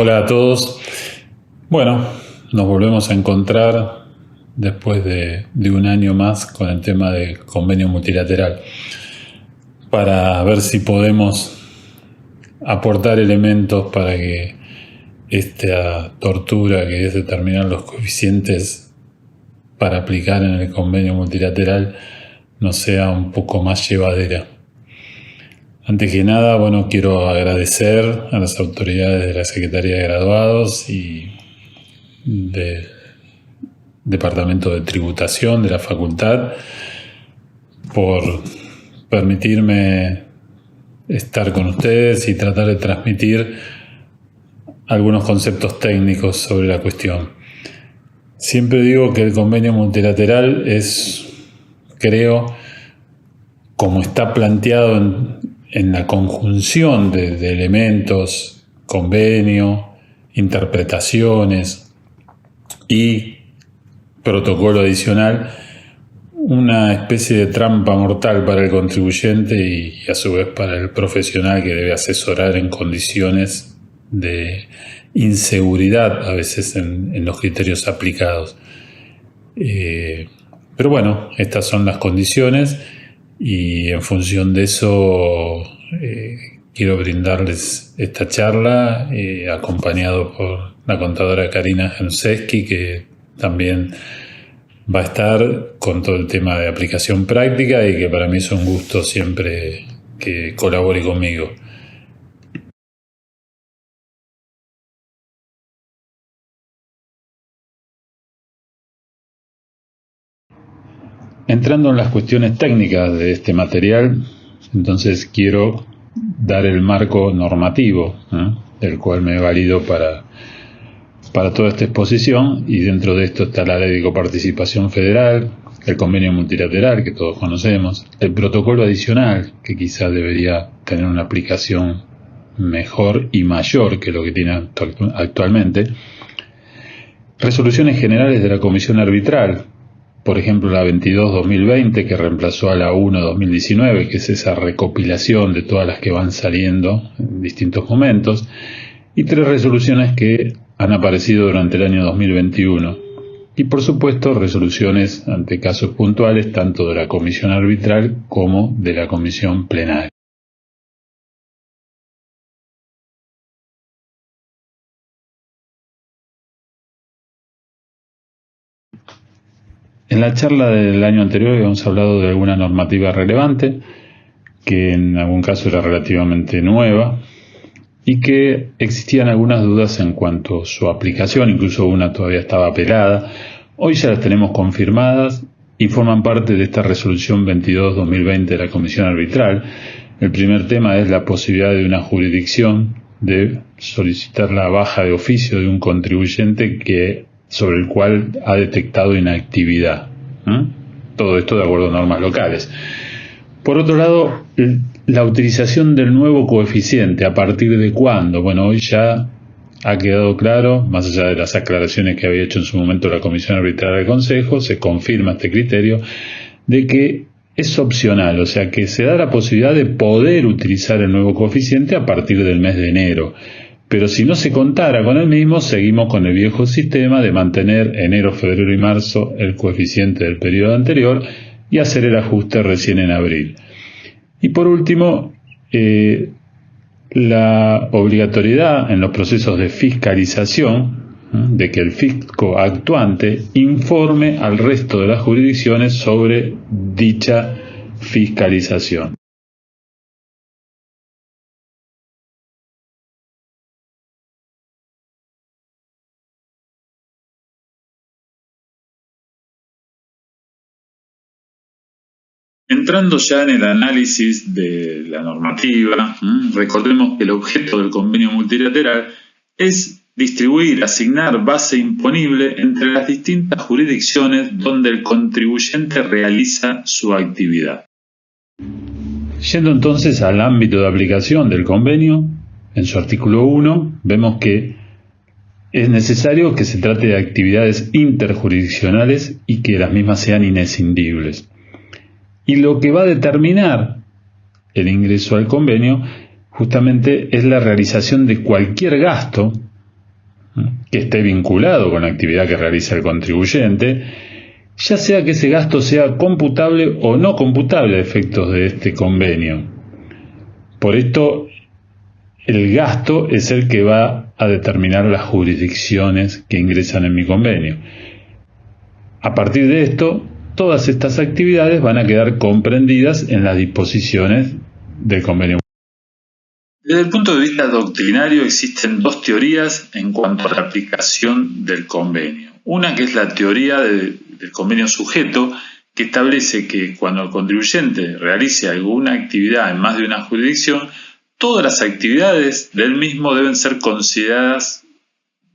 Hola a todos. Bueno, nos volvemos a encontrar después de un año más con el tema de convenio multilateral para ver si podemos aportar elementos para que esta tortura que es determinar los coeficientes para aplicar en el convenio multilateral nos sea un poco más llevadera. Antes que nada, quiero agradecer a las autoridades de la Secretaría de Graduados y del Departamento de Tributación de la Facultad por permitirme estar con ustedes y tratar de transmitir algunos conceptos técnicos sobre la cuestión. Siempre digo que el convenio multilateral es, creo, como está planteado en la conjunción de elementos, convenio, interpretaciones y protocolo adicional, una especie de trampa mortal para el contribuyente y a su vez para el profesional que debe asesorar en condiciones de inseguridad a veces en los criterios aplicados. Pero estas son las condiciones. Y en función de eso quiero brindarles esta charla acompañado por la contadora Karina Januszewski, que también va a estar con todo el tema de aplicación práctica y que para mí es un gusto siempre que colabore conmigo. Entrando en las cuestiones técnicas de este material, entonces quiero dar el marco normativo, del cual me he valido para toda esta exposición, y dentro de esto está la Ley de Coparticipación Federal, el convenio multilateral que todos conocemos, el protocolo adicional que quizás debería tener una aplicación mejor y mayor que lo que tiene actualmente, resoluciones generales de la Comisión Arbitral, por ejemplo la 22-2020 que reemplazó a la 1-2019, que es esa recopilación de todas las que van saliendo en distintos momentos, y 3 resoluciones que han aparecido durante el año 2021. Y por supuesto resoluciones ante casos puntuales tanto de la Comisión Arbitral como de la Comisión Plenaria. En la charla del año anterior habíamos hablado de alguna normativa relevante, que en algún caso era relativamente nueva, y que existían algunas dudas en cuanto a su aplicación, incluso una todavía estaba apelada. Hoy ya las tenemos confirmadas y forman parte de esta resolución 22-2020 de la Comisión Arbitral. El primer tema es la posibilidad de una jurisdicción de solicitar la baja de oficio de un contribuyente sobre el cual ha detectado inactividad. Todo esto de acuerdo a normas locales. Por otro lado, la utilización del nuevo coeficiente, ¿a partir de cuándo? Hoy ya ha quedado claro, más allá de las aclaraciones que había hecho en su momento la Comisión Arbitral del Consejo, se confirma este criterio de que es opcional, o sea que se da la posibilidad de poder utilizar el nuevo coeficiente a partir del mes de enero. Pero si no se contara con el mismo, seguimos con el viejo sistema de mantener enero, febrero y marzo el coeficiente del periodo anterior y hacer el ajuste recién en abril. Y por último, la obligatoriedad en los procesos de fiscalización de que el fisco actuante informe al resto de las jurisdicciones sobre dicha fiscalización. Entrando ya en el análisis de la normativa, recordemos que el objeto del convenio multilateral es distribuir, asignar base imponible entre las distintas jurisdicciones donde el contribuyente realiza su actividad. Yendo entonces al ámbito de aplicación del convenio, en su artículo 1 vemos que es necesario que se trate de actividades interjurisdiccionales y que las mismas sean inescindibles. Y lo que va a determinar el ingreso al convenio justamente es la realización de cualquier gasto que esté vinculado con la actividad que realiza el contribuyente, ya sea que ese gasto sea computable o no computable a efectos de este convenio. Por esto, el gasto es el que va a determinar las jurisdicciones que ingresan en mi convenio. A partir de esto, todas estas actividades van a quedar comprendidas en las disposiciones del convenio. Desde el punto de vista doctrinario existen dos teorías en cuanto a la aplicación del convenio. Una que es la teoría del convenio sujeto, que establece que cuando el contribuyente realice alguna actividad en más de una jurisdicción, todas las actividades del mismo deben ser consideradas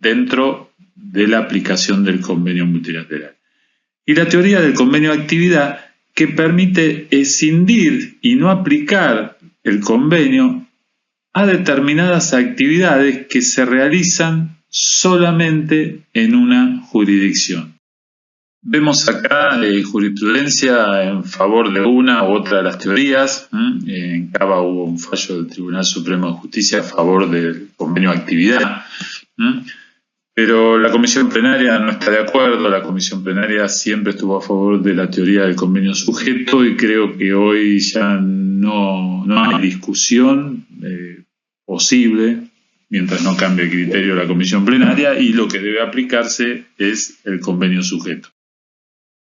dentro de la aplicación del convenio multilateral. Y la teoría del convenio de actividad, que permite escindir y no aplicar el convenio a determinadas actividades que se realizan solamente en una jurisdicción. Vemos acá jurisprudencia en favor de una u otra de las teorías. En Cava hubo un fallo del Tribunal Supremo de Justicia a favor del convenio de actividad. Pero la comisión plenaria no está de acuerdo. La comisión plenaria siempre estuvo a favor de la teoría del convenio sujeto y creo que hoy ya no hay discusión posible mientras no cambie el criterio de la comisión plenaria, y lo que debe aplicarse es el convenio sujeto.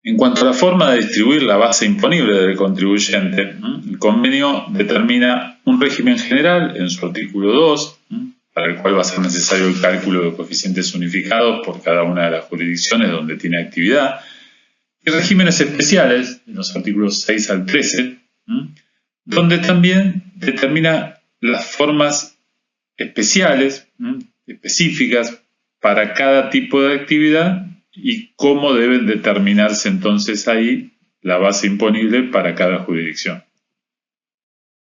En cuanto a la forma de distribuir la base imponible del contribuyente, el convenio determina un régimen general en su artículo 2, para el cual va a ser necesario el cálculo de coeficientes unificados por cada una de las jurisdicciones donde tiene actividad, y regímenes especiales en los artículos 6 al 13, donde también determina las formas especiales, específicas para cada tipo de actividad y cómo deben determinarse entonces ahí la base imponible para cada jurisdicción.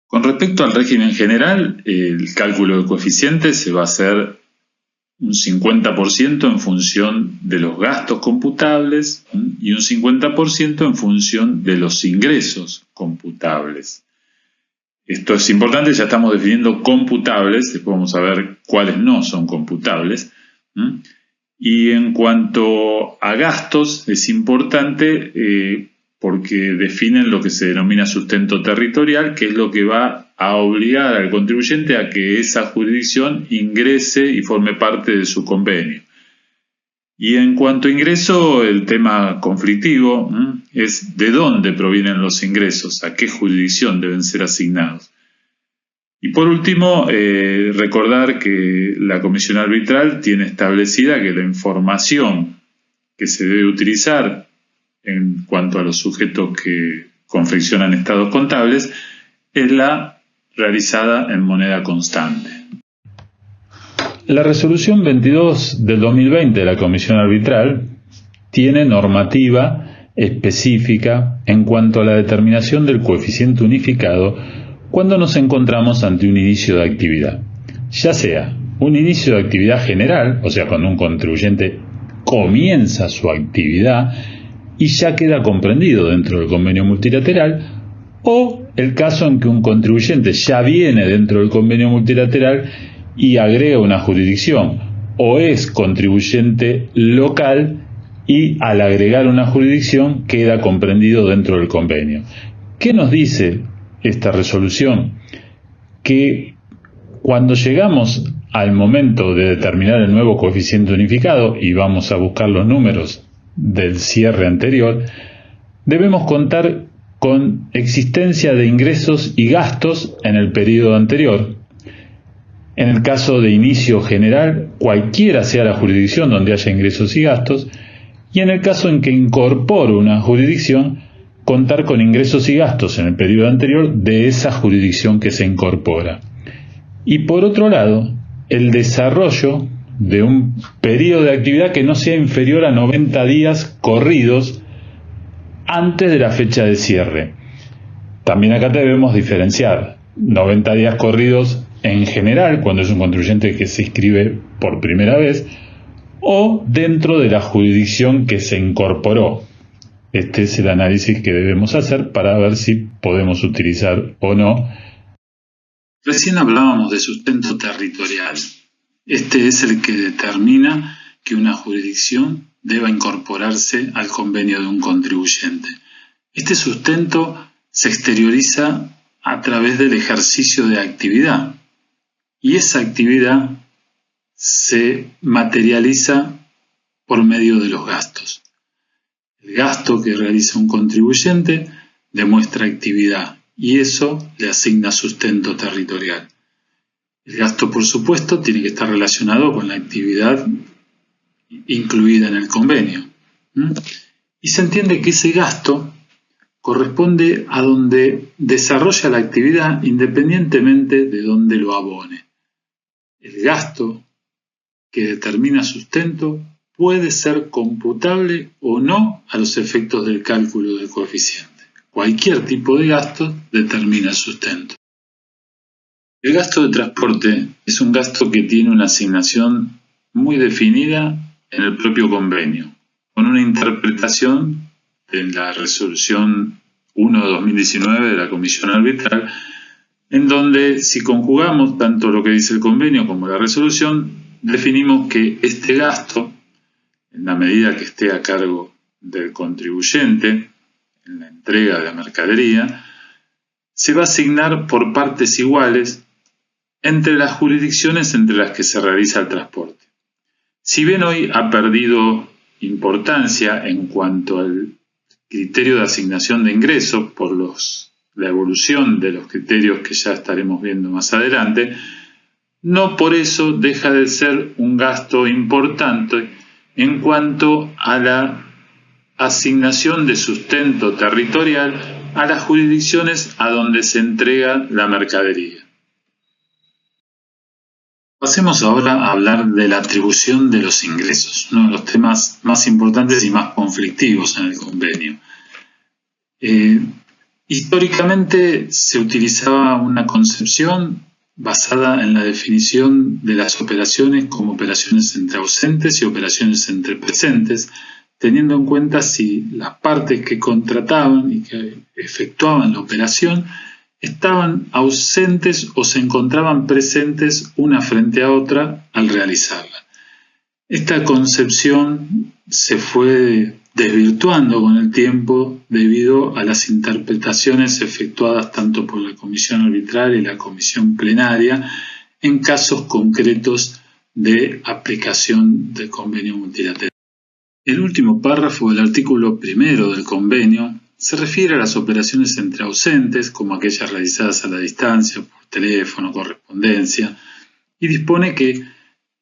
Con respecto al régimen general, el cálculo de coeficientes se va a hacer un 50% en función de los gastos computables y un 50% en función de los ingresos computables. Esto es importante, ya estamos definiendo computables, después vamos a ver cuáles no son computables. Y en cuanto a gastos, es importante porque definen lo que se denomina sustento territorial, que es lo que va a obligar al contribuyente a que esa jurisdicción ingrese y forme parte de su convenio. Y en cuanto a ingreso, el tema conflictivo es de dónde provienen los ingresos, a qué jurisdicción deben ser asignados. Y por último, recordar que la comisión arbitral tiene establecida que la información que se debe utilizar en cuanto a los sujetos que confeccionan estados contables es la realizada en moneda constante. La resolución 22 del 2020 de la Comisión Arbitral tiene normativa específica en cuanto a la determinación del coeficiente unificado cuando nos encontramos ante un inicio de actividad, ya sea un inicio de actividad general, o sea, cuando un contribuyente comienza su actividad y ya queda comprendido dentro del convenio multilateral, o el caso en que un contribuyente ya viene dentro del convenio multilateral y agrega una jurisdicción, o es contribuyente local y al agregar una jurisdicción queda comprendido dentro del convenio. ¿Qué nos dice esta resolución? Que cuando llegamos al momento de determinar el nuevo coeficiente unificado y vamos a buscar los números del cierre anterior, debemos contar con existencia de ingresos y gastos en el periodo anterior. En el caso de inicio general, cualquiera sea la jurisdicción donde haya ingresos y gastos, y en el caso en que incorpore una jurisdicción, contar con ingresos y gastos en el periodo anterior de esa jurisdicción que se incorpora. Y por otro lado, el desarrollo de un periodo de actividad que no sea inferior a 90 días corridos antes de la fecha de cierre. También acá debemos diferenciar 90 días corridos en general, cuando es un contribuyente que se inscribe por primera vez, o dentro de la jurisdicción que se incorporó. Este es el análisis que debemos hacer para ver si podemos utilizar o no. Recién hablábamos de sustento territorial. Este es el que determina que una jurisdicción deba incorporarse al convenio de un contribuyente. Este sustento se exterioriza a través del ejercicio de actividad y esa actividad se materializa por medio de los gastos. El gasto que realiza un contribuyente demuestra actividad y eso le asigna sustento territorial. El gasto, por supuesto, tiene que estar relacionado con la actividad incluida en el convenio. Y se entiende que ese gasto corresponde a donde desarrolla la actividad independientemente de donde lo abone. El gasto que determina sustento puede ser computable o no a los efectos del cálculo del coeficiente. Cualquier tipo de gasto determina el sustento. El gasto de transporte es un gasto que tiene una asignación muy definida en el propio convenio, con una interpretación de la resolución 1 de 2019 de la Comisión Arbitral, en donde si conjugamos tanto lo que dice el convenio como la resolución, definimos que este gasto, en la medida que esté a cargo del contribuyente en la entrega de la mercadería, se va a asignar por partes iguales entre las jurisdicciones entre las que se realiza el transporte. Si bien hoy ha perdido importancia en cuanto al criterio de asignación de ingresos por la evolución de los criterios que ya estaremos viendo más adelante, no por eso deja de ser un gasto importante en cuanto a la asignación de sustento territorial a las jurisdicciones a donde se entrega la mercadería. Pasemos ahora a hablar de la atribución de los ingresos, uno de los temas más importantes y más conflictivos en el convenio. Históricamente se utilizaba una concepción basada en la definición de las operaciones como operaciones entre ausentes y operaciones entre presentes, teniendo en cuenta si las partes que contrataban y que efectuaban la operación estaban ausentes o se encontraban presentes una frente a otra al realizarla. Esta concepción se fue desvirtuando con el tiempo debido a las interpretaciones efectuadas tanto por la Comisión Arbitral y la Comisión Plenaria en casos concretos de aplicación del convenio multilateral. El último párrafo del artículo 1 del convenio se refiere a las operaciones entre ausentes, como aquellas realizadas a la distancia, por teléfono, correspondencia, y dispone que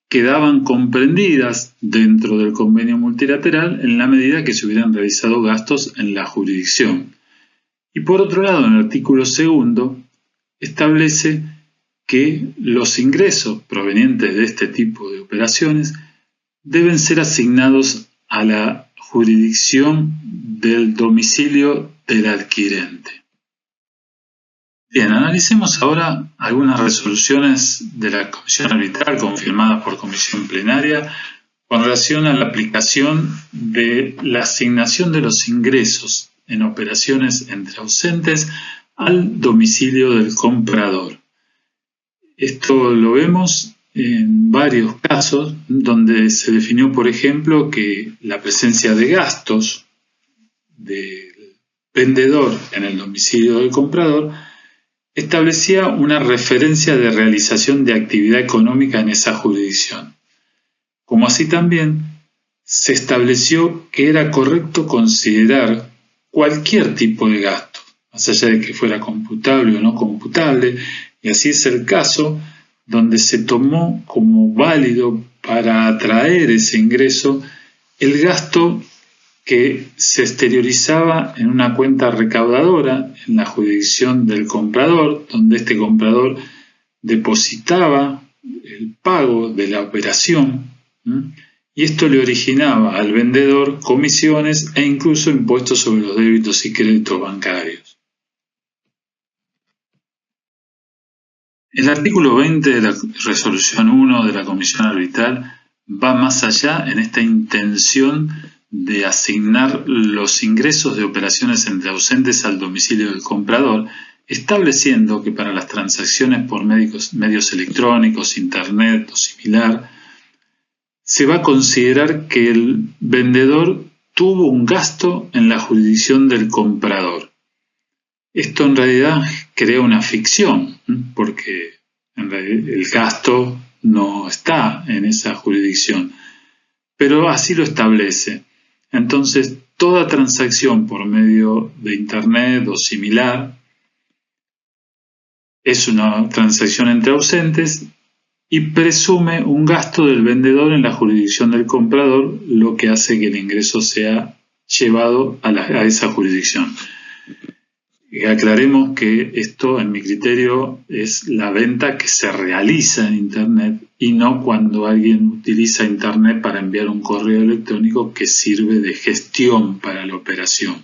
quedaban comprendidas dentro del convenio multilateral en la medida que se hubieran realizado gastos en la jurisdicción. Y por otro lado, en el artículo 2 establece que los ingresos provenientes de este tipo de operaciones deben ser asignados a la jurisdicción del domicilio del adquirente. Bien, analicemos ahora algunas resoluciones de la Comisión Arbitral confirmadas por Comisión Plenaria con relación a la aplicación de la asignación de los ingresos en operaciones entre ausentes al domicilio del comprador. Esto lo vemos en varios casos donde se definió, por ejemplo, que la presencia de gastos del vendedor en el domicilio del comprador establecía una referencia de realización de actividad económica en esa jurisdicción. Como así también se estableció que era correcto considerar cualquier tipo de gasto, más allá de que fuera computable o no computable, y así es el caso donde se tomó como válido para atraer ese ingreso el gasto que se exteriorizaba en una cuenta recaudadora en la jurisdicción del comprador, donde este comprador depositaba el pago de la operación, y esto le originaba al vendedor comisiones e incluso impuestos sobre los débitos y créditos bancarios. El artículo 20 de la resolución 1 de la Comisión Arbitral va más allá en esta intención de asignar los ingresos de operaciones entre ausentes al domicilio del comprador, estableciendo que para las transacciones por medios electrónicos, internet o similar, se va a considerar que el vendedor tuvo un gasto en la jurisdicción del comprador. Esto en realidad crea una ficción, porque en realidad el gasto no está en esa jurisdicción, pero así lo establece. Entonces, toda transacción por medio de internet o similar es una transacción entre ausentes y presume un gasto del vendedor en la jurisdicción del comprador, lo que hace que el ingreso sea llevado a esa jurisdicción. Aclaremos que esto, en mi criterio, es la venta que se realiza en Internet y no cuando alguien utiliza Internet para enviar un correo electrónico que sirve de gestión para la operación.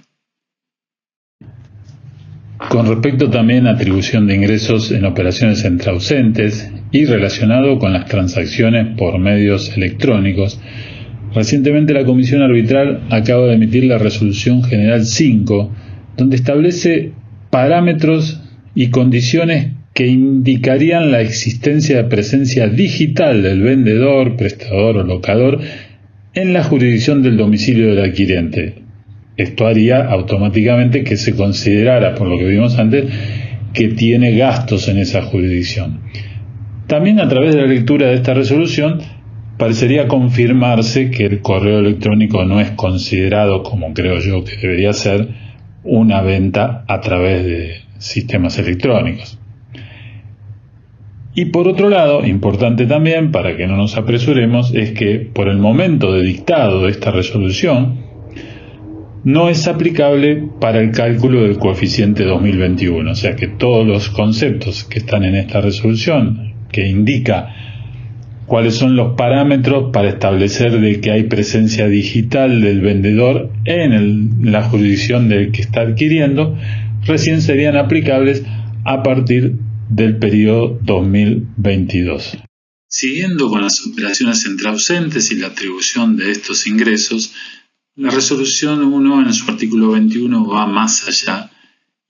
Con respecto también a atribución de ingresos en operaciones entre ausentes y relacionado con las transacciones por medios electrónicos, recientemente la Comisión Arbitral acaba de emitir la Resolución General 5, donde establece parámetros y condiciones que indicarían la existencia de presencia digital del vendedor, prestador o locador en la jurisdicción del domicilio del adquirente. Esto haría automáticamente que se considerara, por lo que vimos antes, que tiene gastos en esa jurisdicción. También a través de la lectura de esta resolución parecería confirmarse que el correo electrónico no es considerado, como creo yo que debería ser, una venta a través de sistemas electrónicos. Y por otro lado, importante también, para que no nos apresuremos, es que por el momento de dictado de esta resolución, no es aplicable para el cálculo del coeficiente 2021, o sea que todos los conceptos que están en esta resolución, que indica cuáles son los parámetros para establecer de que hay presencia digital del vendedor en la jurisdicción del que está adquiriendo, recién serían aplicables a partir del periodo 2022. Siguiendo con las operaciones entre ausentes y la atribución de estos ingresos, la resolución 1 en su artículo 21 va más allá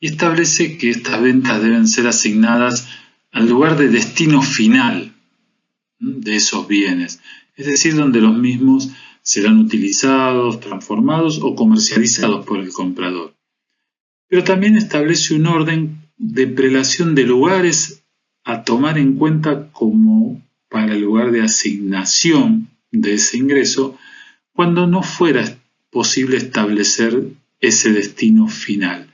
y establece que estas ventas deben ser asignadas al lugar de destino final de esos bienes, es decir, donde los mismos serán utilizados, transformados o comercializados por el comprador. Pero también establece un orden de prelación de lugares a tomar en cuenta como para el lugar de asignación de ese ingreso cuando no fuera posible establecer ese destino final.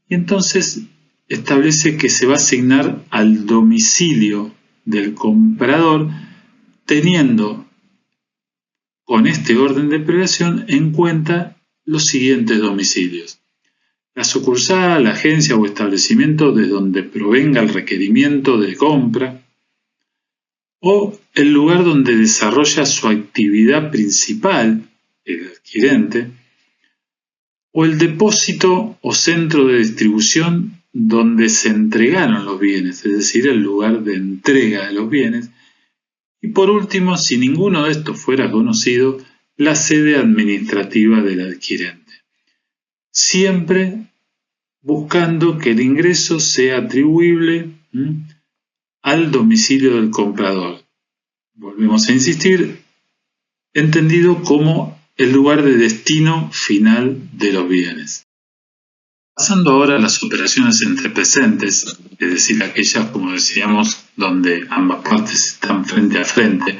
Y entonces establece que se va a asignar al domicilio del comprador, teniendo con este orden de prelación en cuenta los siguientes domicilios: la sucursal, la agencia o establecimiento de donde provenga el requerimiento de compra, o el lugar donde desarrolla su actividad principal, el adquirente, o el depósito o centro de distribución donde se entregaron los bienes, es decir, el lugar de entrega de los bienes. Y por último, si ninguno de estos fuera conocido, la sede administrativa del adquirente. Siempre buscando que el ingreso sea atribuible al domicilio del comprador. Volvemos a insistir, entendido como el lugar de destino final de los bienes. Pasando ahora a las operaciones entre presentes, es decir, aquellas, como decíamos, donde ambas partes están frente a frente,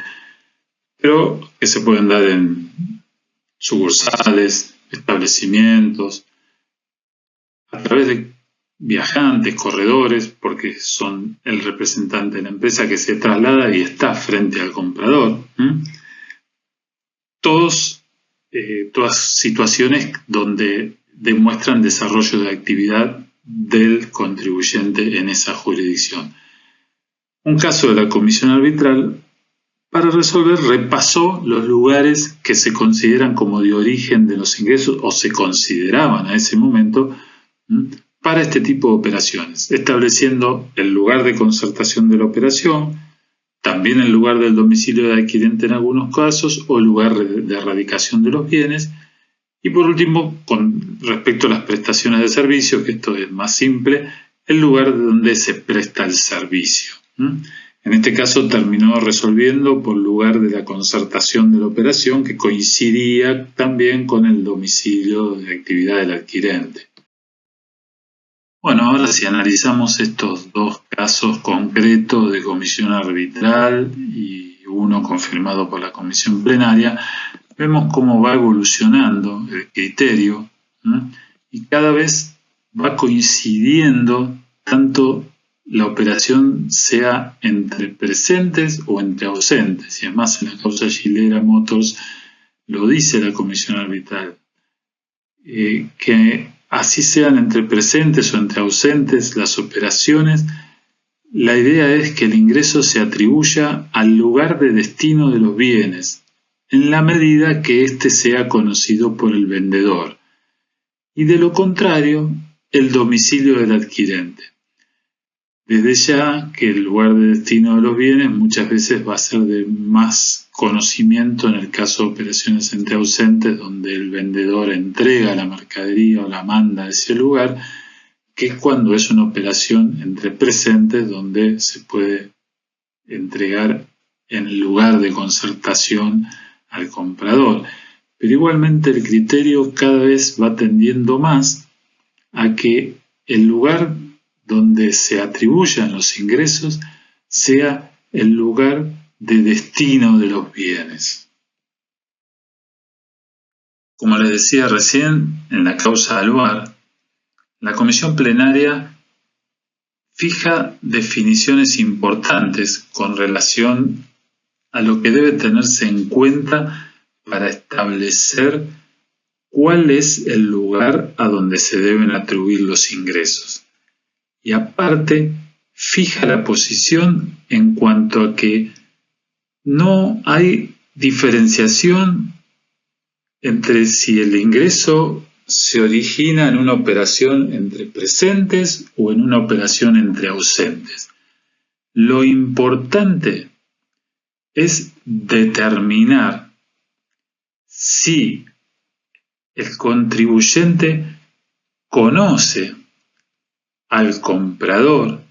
pero que se pueden dar en sucursales, establecimientos, a través de viajantes, corredores, porque son el representante de la empresa que se traslada y está frente al comprador. Todas situaciones donde demuestran desarrollo de actividad del contribuyente en esa jurisdicción. Un caso de la Comisión Arbitral, para resolver, repasó los lugares que se consideran como de origen de los ingresos o se consideraban a ese momento para este tipo de operaciones, estableciendo el lugar de concertación de la operación, también el lugar del domicilio del adquirente en algunos casos o lugar de erradicación de los bienes. Y por último, con respecto a las prestaciones de servicio, que esto es más simple, el lugar donde se presta el servicio. En este caso terminó resolviendo por lugar de la concertación de la operación, que coincidía también con el domicilio de actividad del adquirente. Bueno, ahora si analizamos estos dos casos concretos de comisión arbitral y uno confirmado por la comisión plenaria, vemos cómo va evolucionando el criterio, y cada vez va coincidiendo tanto la operación sea entre presentes o entre ausentes. Y además en la causa Gilera Motors lo dice la comisión arbitral, que así sean entre presentes o entre ausentes las operaciones, la idea es que el ingreso se atribuya al lugar de destino de los bienes, en la medida que éste sea conocido por el vendedor, y de lo contrario, el domicilio del adquirente. Desde ya que el lugar de destino de los bienes muchas veces va a ser de más conocimiento en el caso de operaciones entre ausentes, donde el vendedor entrega la mercadería o la manda a ese lugar, que cuando es una operación entre presentes, donde se puede entregar en el lugar de concertación al comprador. Pero igualmente el criterio cada vez va tendiendo más a que el lugar donde se atribuyan los ingresos sea el lugar de destino de los bienes. Como les decía recién, en la causa Alvar, la comisión plenaria fija definiciones importantes con relación a lo que debe tenerse en cuenta para establecer cuál es el lugar a donde se deben atribuir los ingresos. Y aparte, fija la posición en cuanto a que no hay diferenciación entre si el ingreso se origina en una operación entre presentes o en una operación entre ausentes. Lo importante es determinar si el contribuyente conoce al comprador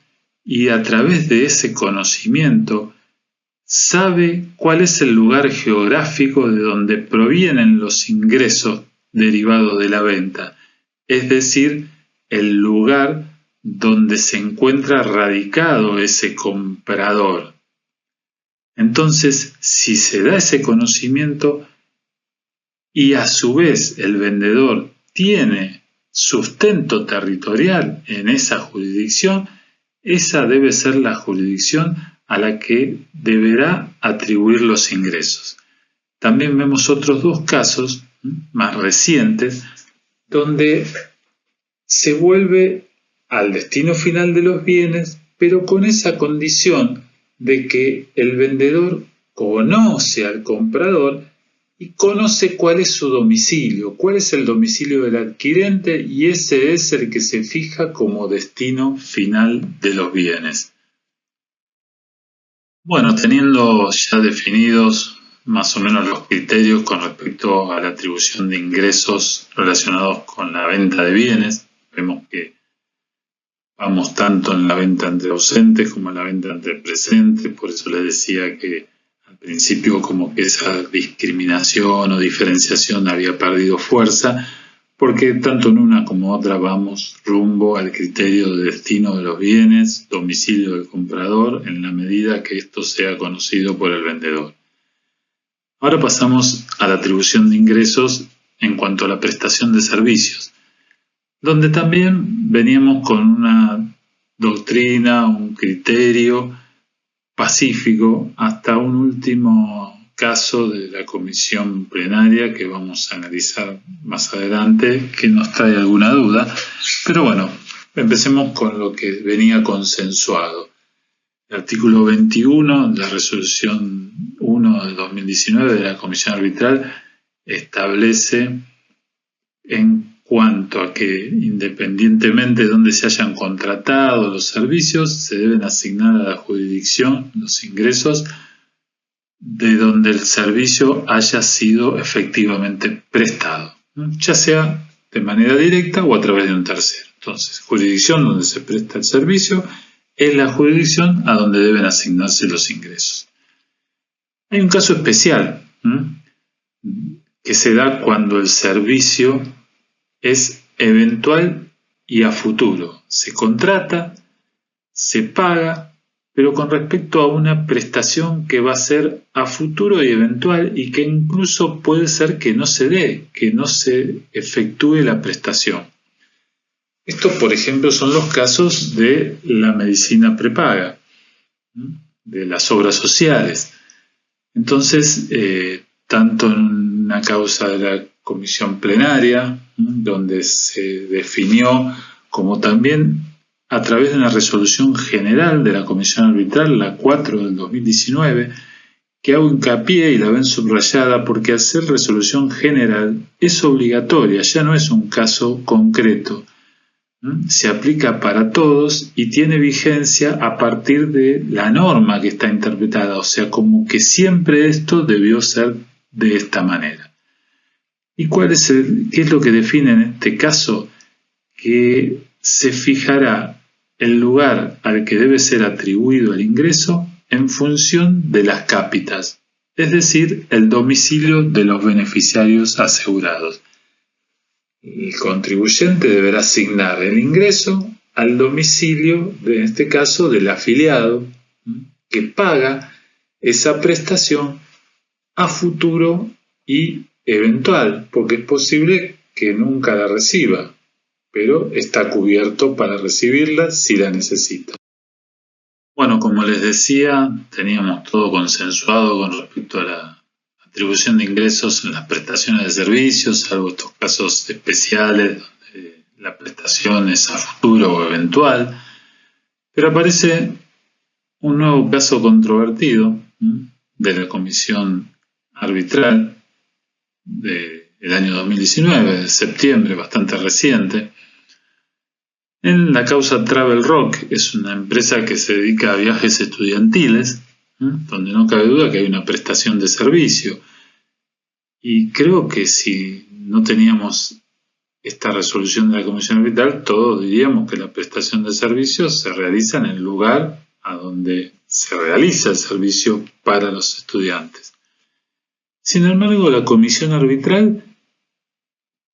y a través de ese conocimiento sabe cuál es el lugar geográfico de donde provienen los ingresos derivados de la venta, es decir, el lugar donde se encuentra radicado ese comprador. Entonces, si se da ese conocimiento y a su vez el vendedor tiene sustento territorial en esa jurisdicción, esa debe ser la jurisdicción a la que deberá atribuir los ingresos. También vemos otros dos casos más recientes donde se vuelve al destino final de los bienes, pero con esa condición de que el vendedor conoce al comprador y conoce cuál es su domicilio, cuál es el domicilio del adquirente, y ese es el que se fija como destino final de los bienes. Bueno, teniendo ya definidos más o menos los criterios con respecto a la atribución de ingresos relacionados con la venta de bienes, vemos que vamos tanto en la venta entre ausentes como en la venta entre presentes. Por eso les decía que al principio como que esa discriminación o diferenciación había perdido fuerza, porque tanto en una como otra vamos rumbo al criterio de destino de los bienes, domicilio del comprador, en la medida que esto sea conocido por el vendedor. Ahora pasamos a la atribución de ingresos en cuanto a la prestación de servicios, donde también veníamos con una doctrina, un criterio pacífico, hasta un último caso de la comisión plenaria que vamos a analizar más adelante, que nos trae alguna duda. Pero bueno, empecemos con lo que venía consensuado. El artículo 21 de la resolución 1 de 2019 de la comisión arbitral establece en cuanto a que independientemente de dónde se hayan contratado los servicios, se deben asignar a la jurisdicción los ingresos de donde el servicio haya sido efectivamente prestado, ya sea de manera directa o a través de un tercero. Entonces, jurisdicción donde se presta el servicio es la jurisdicción a donde deben asignarse los ingresos. Hay un caso especial que se da cuando el servicio es eventual y a futuro. Se contrata, se paga, pero con respecto a una prestación que va a ser a futuro y eventual y que incluso puede ser que no se dé, que no se efectúe la prestación. Estos, por ejemplo, son los casos de la medicina prepaga, de las obras sociales. Entonces, tanto en una causa de la comisión plenaria, donde se definió, como también a través de una resolución general de la Comisión Arbitral, la 4 del 2019, que hago hincapié y la ven subrayada porque al ser resolución general es obligatoria, ya no es un caso concreto. Se aplica para todos y tiene vigencia a partir de la norma que está interpretada, o sea, como que siempre esto debió ser de esta manera. ¿Y qué es lo que define en este caso? Que se fijará el lugar al que debe ser atribuido el ingreso en función de las cápitas, es decir, el domicilio de los beneficiarios asegurados. El contribuyente deberá asignar el ingreso al domicilio, en este caso, del afiliado, que paga esa prestación a futuro y eventual, porque es posible que nunca la reciba, pero está cubierto para recibirla si la necesita. Bueno, como les decía, teníamos todo consensuado con respecto a la atribución de ingresos en las prestaciones de servicios, salvo estos casos especiales donde la prestación es a futuro o eventual, pero aparece un nuevo caso controvertido de la Comisión Arbitral del año 2019, de septiembre, bastante reciente. En la causa Travel Rock, es una empresa que se dedica a viajes estudiantiles, donde no cabe duda que hay una prestación de servicio. Y creo que si no teníamos esta resolución de la Comisión Arbitral, todos diríamos que la prestación de servicios se realiza en el lugar a donde se realiza el servicio para los estudiantes. Sin embargo, la Comisión Arbitral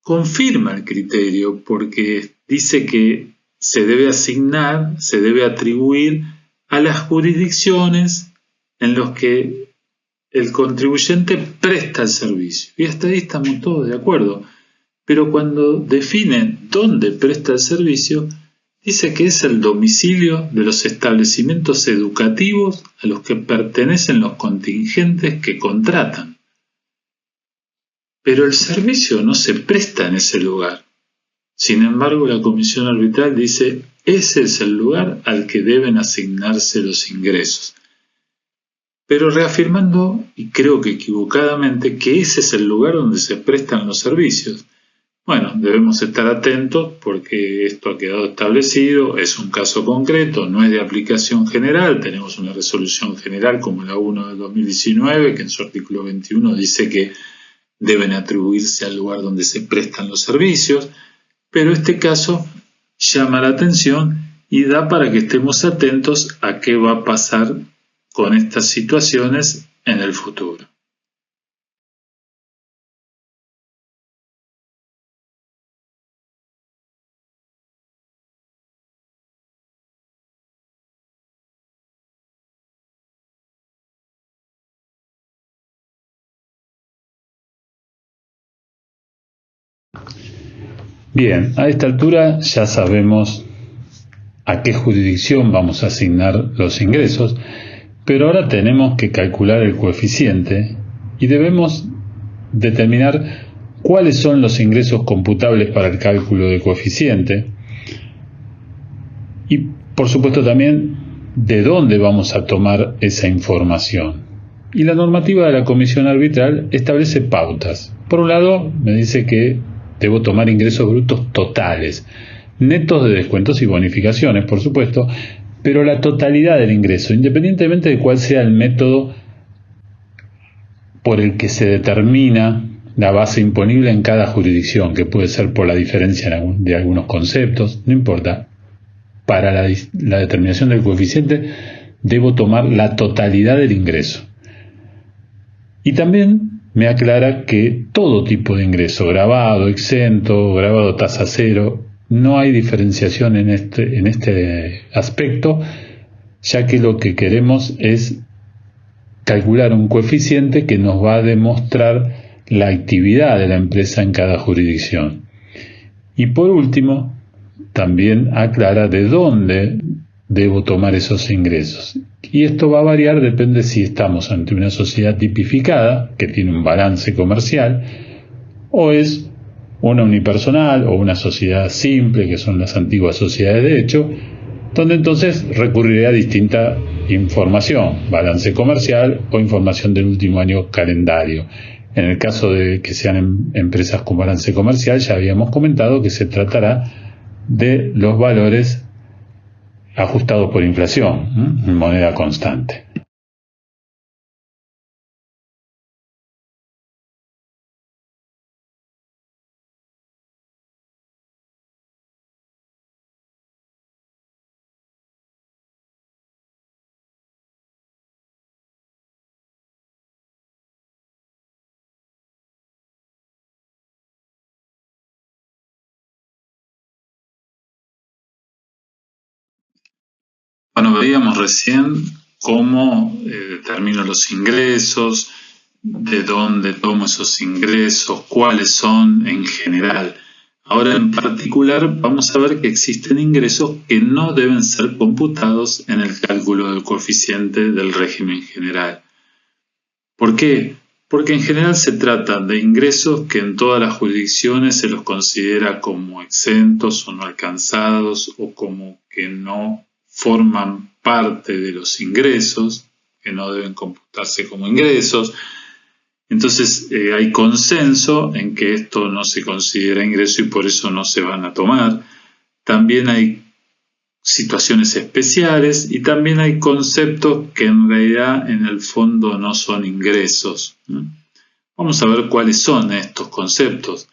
confirma el criterio porque dice que se debe asignar, se debe atribuir a las jurisdicciones en las que el contribuyente presta el servicio. Y hasta ahí estamos todos de acuerdo. Pero cuando define dónde presta el servicio, dice que es el domicilio de los establecimientos educativos a los que pertenecen los contingentes que contratan. Pero el servicio no se presta en ese lugar. Sin embargo, la Comisión Arbitral dice ese es el lugar al que deben asignarse los ingresos. Pero reafirmando, y creo que equivocadamente, que ese es el lugar donde se prestan los servicios. Bueno, debemos estar atentos porque esto ha quedado establecido, es un caso concreto, no es de aplicación general, tenemos una resolución general como la 1 del 2019 que en su artículo 21 dice que deben atribuirse al lugar donde se prestan los servicios, pero este caso llama la atención y da para que estemos atentos a qué va a pasar con estas situaciones en el futuro. Bien, a esta altura ya sabemos a qué jurisdicción vamos a asignar los ingresos, pero ahora tenemos que calcular el coeficiente y debemos determinar cuáles son los ingresos computables para el cálculo del coeficiente y, por supuesto, también de dónde vamos a tomar esa información. Y la normativa de la Comisión Arbitral establece pautas. Por un lado, me dice que debo tomar ingresos brutos totales, netos de descuentos y bonificaciones, por supuesto, pero la totalidad del ingreso, independientemente de cuál sea el método por el que se determina la base imponible en cada jurisdicción, que puede ser por la diferencia de algunos conceptos, no importa. Para la determinación del coeficiente debo tomar la totalidad del ingreso. Y también me aclara que todo tipo de ingreso, grabado, exento, grabado tasa cero, no hay diferenciación en este aspecto, ya que lo que queremos es calcular un coeficiente que nos va a demostrar la actividad de la empresa en cada jurisdicción. Y por último, también aclara de dónde debo tomar esos ingresos. Y esto va a variar, depende si estamos ante una sociedad tipificada, que tiene un balance comercial, o es una unipersonal o una sociedad simple, que son las antiguas sociedades de hecho, donde entonces recurriré a distinta información, balance comercial o información del último año calendario. En el caso de que sean empresas con balance comercial, ya habíamos comentado que se tratará de los valores ajustados por inflación, en moneda constante. Bueno, veíamos recién cómo determino los ingresos, de dónde tomo esos ingresos, cuáles son en general. Ahora en particular vamos a ver que existen ingresos que no deben ser computados en el cálculo del coeficiente del régimen general. ¿Por qué? Porque en general se trata de ingresos que en todas las jurisdicciones se los considera como exentos o no alcanzados o como que no forman parte de los ingresos, que no deben computarse como ingresos. Entonces hay consenso en que esto no se considera ingreso y por eso no se van a tomar. También hay situaciones especiales y también hay conceptos que en realidad en el fondo no son ingresos. Vamos a ver cuáles son estos conceptos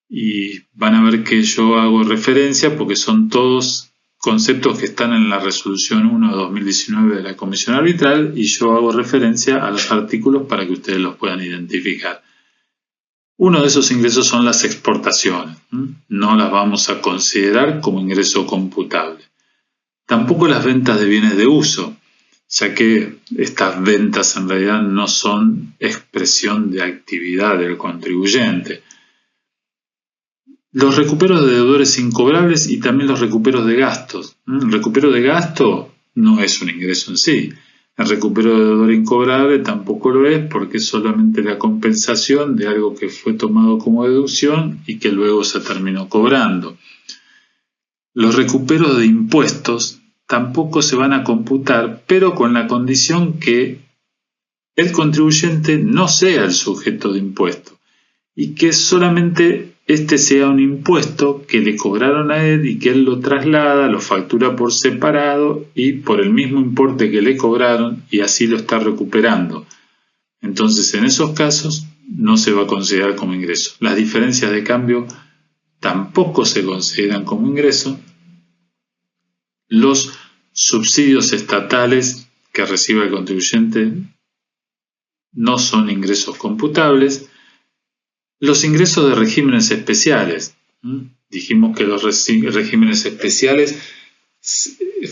y van a ver que yo hago referencia porque son todos conceptos que están en la resolución 1 de 2019 de la Comisión Arbitral y yo hago referencia a los artículos para que ustedes los puedan identificar. Uno de esos ingresos son las exportaciones. No las vamos a considerar como ingreso computable. Tampoco las ventas de bienes de uso, ya que estas ventas en realidad no son expresión de actividad del contribuyente. Los recuperos de deudores incobrables y también los recuperos de gastos. El recupero de gasto no es un ingreso en sí. El recupero de deudor incobrable tampoco lo es porque es solamente la compensación de algo que fue tomado como deducción y que luego se terminó cobrando. Los recuperos de impuestos tampoco se van a computar, pero con la condición que el contribuyente no sea el sujeto de impuesto y que solamente este sea un impuesto que le cobraron a él y que él lo traslada, lo factura por separado y por el mismo importe que le cobraron y así lo está recuperando. Entonces, en esos casos no se va a considerar como ingreso. Las diferencias de cambio tampoco se consideran como ingreso. Los subsidios estatales que recibe el contribuyente no son ingresos computables. Los ingresos de regímenes especiales. Dijimos que los regímenes especiales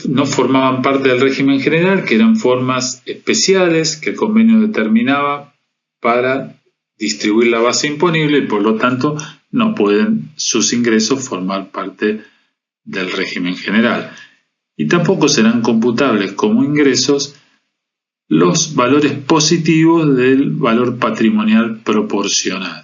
no formaban parte del régimen general, que eran formas especiales que el convenio determinaba para distribuir la base imponible y por lo tanto no pueden sus ingresos formar parte del régimen general. Y tampoco serán computables como ingresos los valores positivos del valor patrimonial proporcional.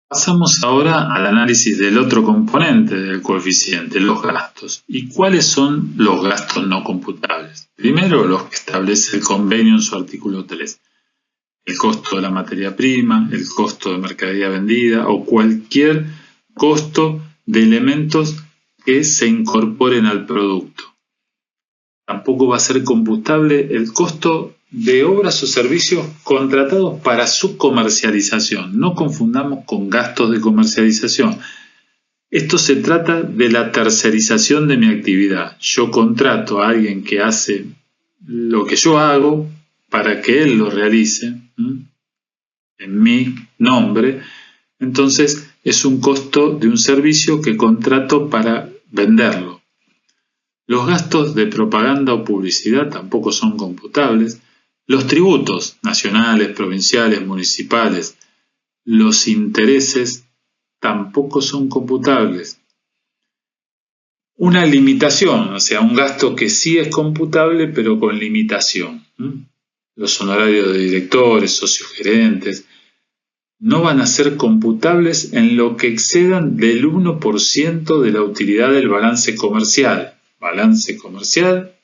Pasamos ahora al análisis del otro componente del coeficiente, los gastos. ¿Y cuáles son los gastos no computables? Primero, los que establece el convenio en su artículo 3. El costo de la materia prima, el costo de mercadería vendida o cualquier costo de elementos que se incorporen al producto. Tampoco va a ser computable el costo de obras o servicios contratados para su comercialización. No confundamos con gastos de comercialización. Esto se trata de la tercerización de mi actividad. Yo contrato a alguien que hace lo que yo hago para que él lo realice en mi nombre. Entonces es un costo de un servicio que contrato para venderlo. Los gastos de propaganda o publicidad tampoco son computables. Los tributos nacionales, provinciales, municipales, los intereses tampoco son computables. Una limitación, o sea, un gasto que sí es computable pero con limitación. Los honorarios de directores, socios gerentes, no van a ser computables en lo que excedan del 1% de la utilidad del balance comercial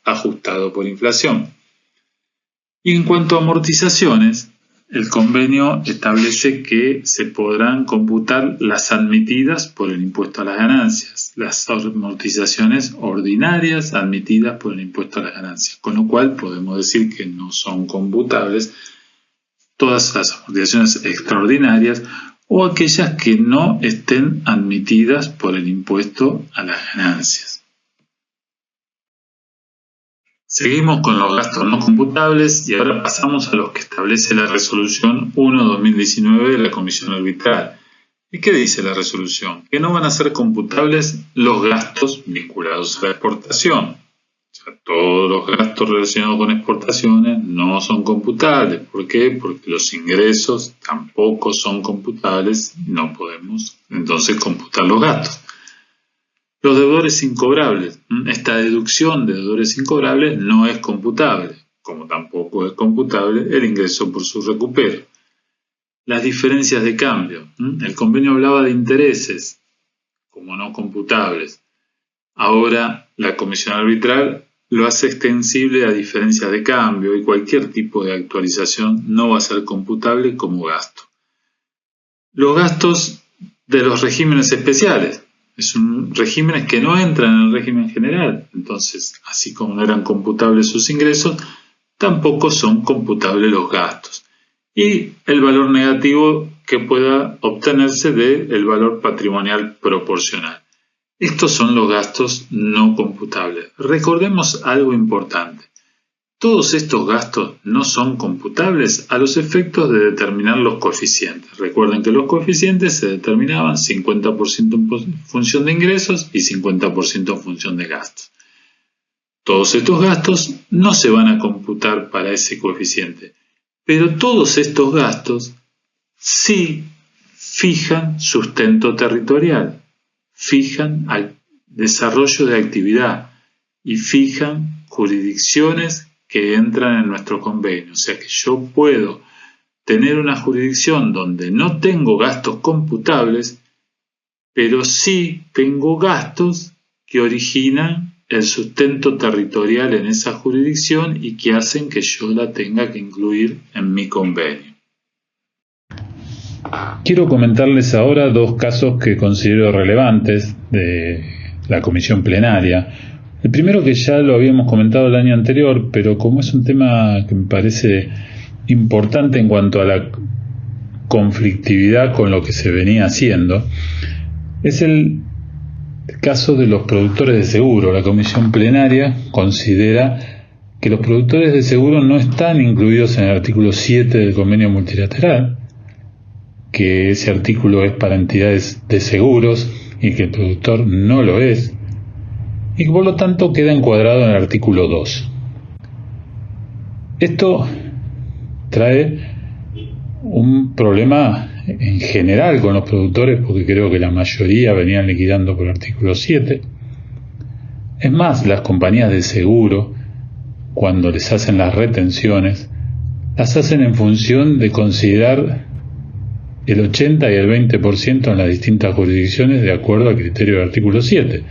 ajustado por inflación. Y en cuanto a amortizaciones, el convenio establece que se podrán computar las admitidas por el impuesto a las ganancias, las amortizaciones ordinarias admitidas por el impuesto a las ganancias, con lo cual podemos decir que no son computables todas las amortizaciones extraordinarias o aquellas que no estén admitidas por el impuesto a las ganancias. Seguimos con los gastos no computables y ahora pasamos a los que establece la Resolución 1/2019 de la Comisión Arbitral. ¿Y qué dice la resolución? Que no van a ser computables los gastos vinculados a la exportación. O sea, todos los gastos relacionados con exportaciones no son computables. ¿Por qué? Porque los ingresos tampoco son computables y no podemos entonces computar los gastos. Los deudores incobrables. Esta deducción de deudores incobrables no es computable, como tampoco es computable el ingreso por su recupero. Las diferencias de cambio. El convenio hablaba de intereses como no computables. Ahora la Comisión Arbitral lo hace extensible a diferencias de cambio y cualquier tipo de actualización no va a ser computable como gasto. Los gastos de los regímenes especiales. Son regímenes que no entran en el régimen general. Entonces, así como no eran computables sus ingresos, tampoco son computables los gastos. Y el valor negativo que pueda obtenerse del valor patrimonial proporcional. Estos son los gastos no computables. Recordemos algo importante. Todos estos gastos no son computables a los efectos de determinar los coeficientes. Recuerden que los coeficientes se determinaban 50% en función de ingresos y 50% en función de gastos. Todos estos gastos no se van a computar para ese coeficiente, pero todos estos gastos sí fijan sustento territorial, fijan al desarrollo de actividad y fijan jurisdicciones que entran en nuestro convenio. O sea que yo puedo tener una jurisdicción donde no tengo gastos computables, pero sí tengo gastos que originan el sustento territorial en esa jurisdicción y que hacen que yo la tenga que incluir en mi convenio. Quiero comentarles ahora dos casos que considero relevantes de la comisión plenaria. El primero, que ya lo habíamos comentado el año anterior, pero como es un tema que me parece importante en cuanto a la conflictividad con lo que se venía haciendo, es el caso de los productores de seguro. La comisión plenaria considera que los productores de seguro no están incluidos en el artículo 7 del convenio multilateral, que ese artículo es para entidades de seguros y que el productor no lo es, y que por lo tanto queda encuadrado en el artículo 2. Esto trae un problema en general con los productores, porque creo que la mayoría venían liquidando por el artículo 7. Es más, las compañías de seguro, cuando les hacen las retenciones, las hacen en función de considerar el 80 y el 20% en las distintas jurisdicciones de acuerdo al criterio del artículo 7.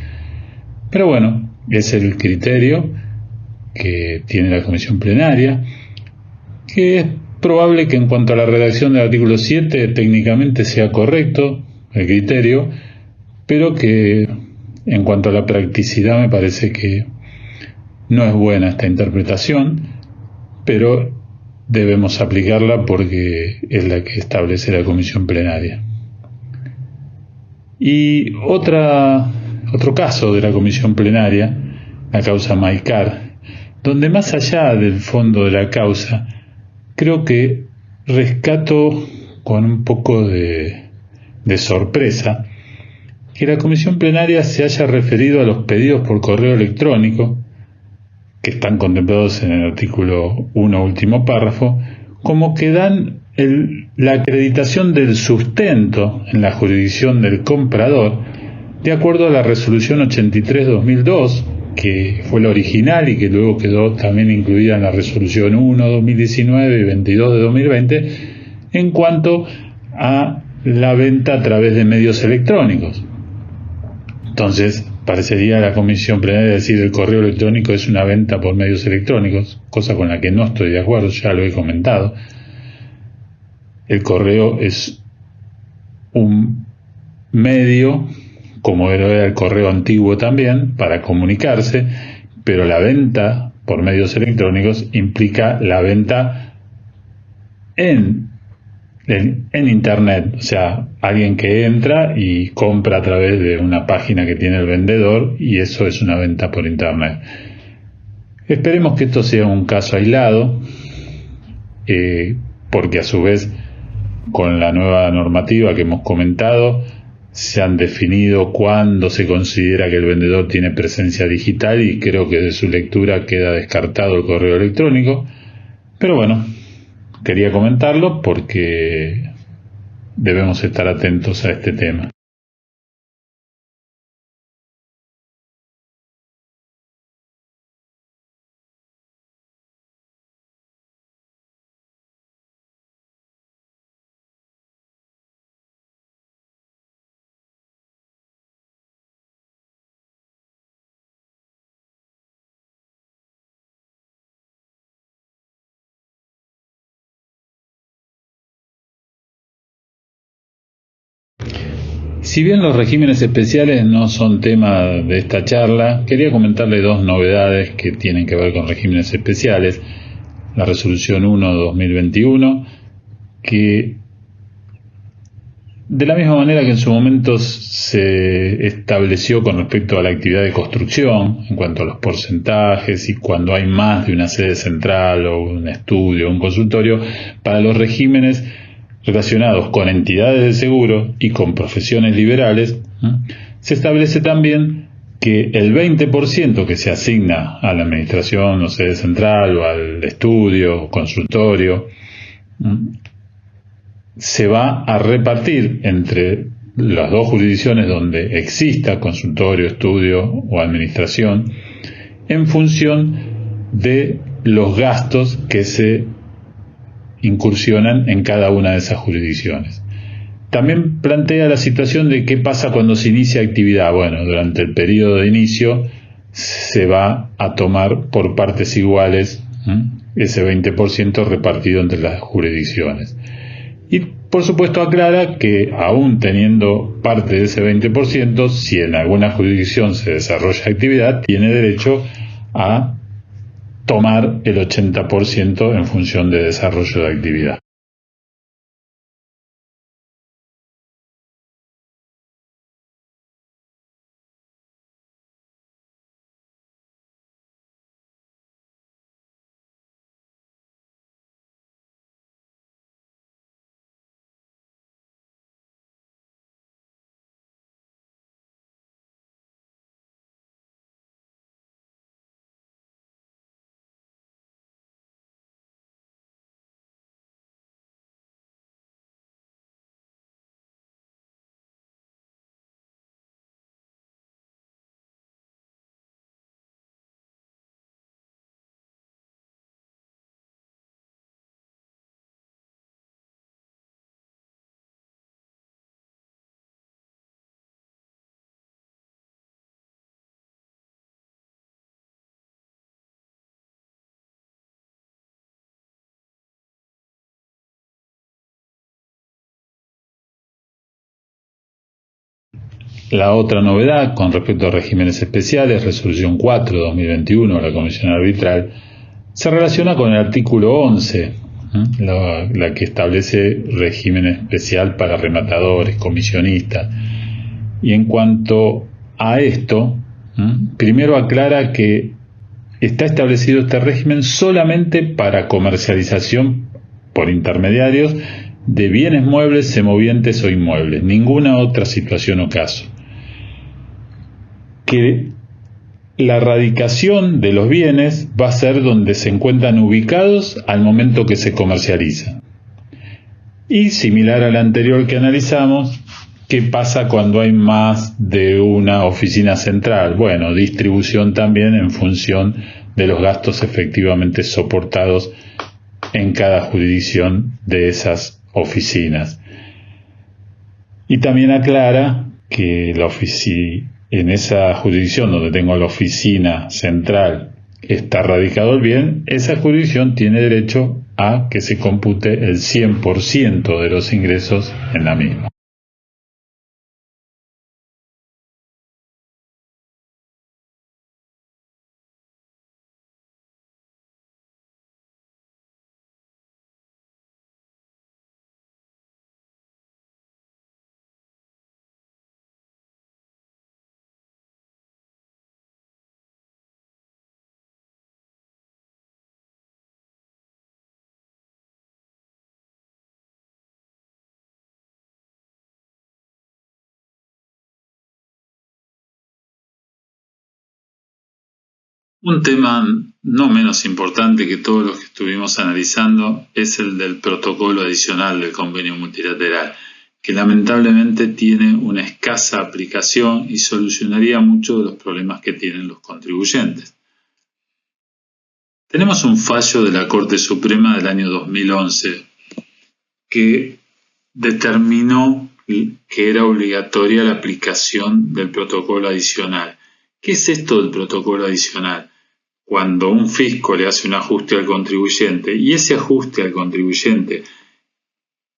Pero bueno, es el criterio que tiene la comisión plenaria, que es probable que en cuanto a la redacción del artículo 7 técnicamente sea correcto el criterio, pero que en cuanto a la practicidad me parece que no es buena esta interpretación, pero debemos aplicarla porque es la que establece la comisión plenaria. Y otro caso de la comisión plenaria, la causa Maikar, donde más allá del fondo de la causa, creo que rescato con un poco de sorpresa que la comisión plenaria se haya referido a los pedidos por correo electrónico, que están contemplados en el artículo 1, último párrafo, como que dan la acreditación del sustento en la jurisdicción del comprador, de acuerdo a la resolución 83/2002, que fue la original y que luego quedó también incluida en la resolución 1/2019 y 22/2020, en cuanto a la venta a través de medios electrónicos. Entonces, parecería a la comisión plenaria decir el correo electrónico es una venta por medios electrónicos, cosa con la que no estoy de acuerdo, ya lo he comentado. El correo es un medio, como era el correo antiguo también, para comunicarse, pero la venta por medios electrónicos implica la venta en Internet, o sea, alguien que entra y compra a través de una página que tiene el vendedor, y eso es una venta por Internet. Esperemos que esto sea un caso aislado, porque a su vez, con la nueva normativa que hemos comentado, se han definido cuándo se considera que el vendedor tiene presencia digital, y creo que de su lectura queda descartado el correo electrónico. Pero bueno, quería comentarlo porque debemos estar atentos a este tema. Si bien los regímenes especiales no son tema de esta charla, quería comentarle dos novedades que tienen que ver con regímenes especiales. La resolución 1/2021, que de la misma manera que en su momento se estableció con respecto a la actividad de construcción, en cuanto a los porcentajes y cuando hay más de una sede central o un estudio o un consultorio, para los regímenes relacionados con entidades de seguro y con profesiones liberales, se establece también que el 20% que se asigna a la administración o sede central o al estudio o consultorio se va a repartir entre las dos jurisdicciones donde exista consultorio, estudio o administración, en función de los gastos que se incursionan en cada una de esas jurisdicciones. También plantea la situación de qué pasa cuando se inicia actividad. Bueno, durante el periodo de inicio se va a tomar por partes iguales ese 20% repartido entre las jurisdicciones. Y por supuesto aclara que aún teniendo parte de ese 20%, si en alguna jurisdicción se desarrolla actividad, tiene derecho a tomar el 80% en función de desarrollo de actividad. La otra novedad con respecto a regímenes especiales, resolución 4/2021 de la Comisión Arbitral, se relaciona con el artículo 11 la que establece régimen especial para rematadores, comisionistas. Y en cuanto a esto, primero aclara que está establecido este régimen solamente para comercialización por intermediarios de bienes muebles, semovientes o inmuebles, ninguna otra situación o caso. Que la radicación de los bienes va a ser donde se encuentran ubicados al momento que se comercializan. Y similar al anterior que analizamos, ¿qué pasa cuando hay más de una oficina central? Bueno, distribución también en función de los gastos efectivamente soportados en cada jurisdicción de esas oficinas. Y también aclara que en esa jurisdicción donde tengo la oficina central está radicado el bien, esa jurisdicción tiene derecho a que se compute el 100% de los ingresos en la misma. Un tema no menos importante que todos los que estuvimos analizando es el del protocolo adicional del convenio multilateral, que lamentablemente tiene una escasa aplicación y solucionaría muchos de los problemas que tienen los contribuyentes. Tenemos un fallo de la Corte Suprema del año 2011 que determinó que era obligatoria la aplicación del protocolo adicional. ¿Qué es esto del protocolo adicional? Cuando un fisco le hace un ajuste al contribuyente y ese ajuste al contribuyente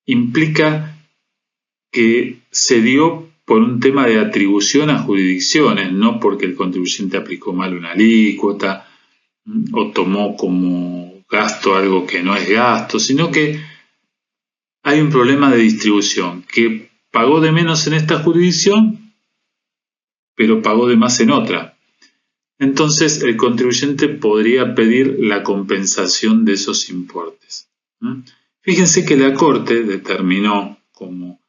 implica que se dio por un tema de atribución a jurisdicciones, no porque el contribuyente aplicó mal una alícuota o tomó como gasto algo que no es gasto, sino que hay un problema de distribución, que pagó de menos en esta jurisdicción, pero pagó de más en otra. Entonces el contribuyente podría pedir la compensación de esos importes. Fíjense que la Corte determinó como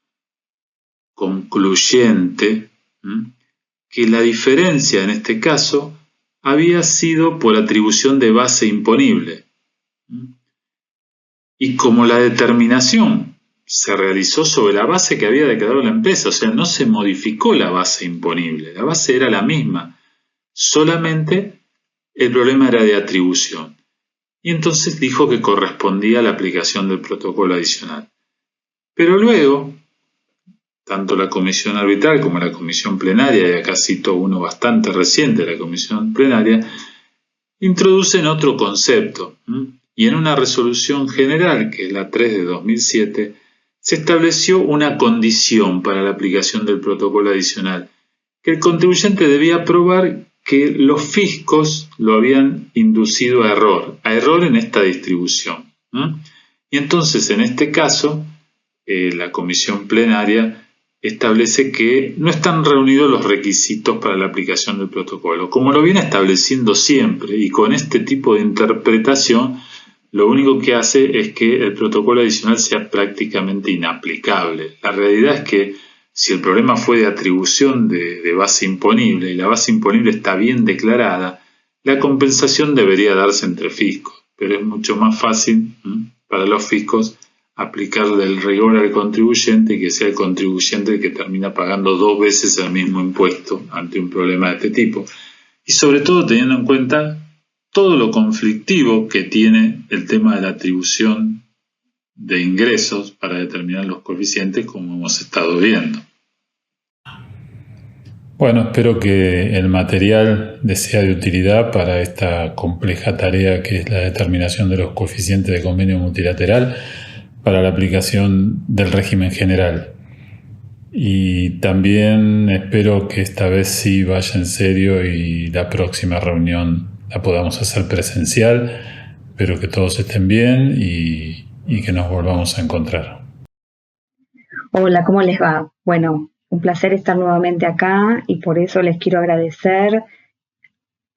concluyente que la diferencia en este caso había sido por atribución de base imponible. Y como la determinación se realizó sobre la base que había declarado la empresa, o sea, no se modificó la base imponible, la base era la misma. Solamente el problema era de atribución. Y entonces dijo que correspondía a la aplicación del protocolo adicional. Pero luego, tanto la comisión arbitral como la comisión plenaria, y acá cito uno bastante reciente, la comisión plenaria, introducen otro concepto. Y en una resolución general, que es la 3 de 2007, se estableció una condición para la aplicación del protocolo adicional, que el contribuyente debía probar que los fiscos lo habían inducido a error en esta distribución. Y entonces, en este caso, la comisión plenaria establece que no están reunidos los requisitos para la aplicación del protocolo, como lo viene estableciendo siempre, y con este tipo de interpretación, lo único que hace es que el protocolo adicional sea prácticamente inaplicable. La realidad es que si el problema fue de atribución de base imponible y la base imponible está bien declarada, la compensación debería darse entre fiscos, pero es mucho más fácil para los fiscos aplicarle el rigor al contribuyente y que sea el contribuyente el que termina pagando 2 veces el mismo impuesto ante un problema de este tipo. Y sobre todo teniendo en cuenta todo lo conflictivo que tiene el tema de la atribución de ingresos para determinar los coeficientes, como hemos estado viendo. Bueno, espero que el material les sea de utilidad para esta compleja tarea que es la determinación de los coeficientes de convenio multilateral para la aplicación del régimen general. Y también espero que esta vez sí vaya en serio y la próxima reunión la podamos hacer presencial. Espero que todos estén bien y y que nos volvamos a encontrar. Hola, ¿cómo les va? Bueno, un placer estar nuevamente acá y por eso les quiero agradecer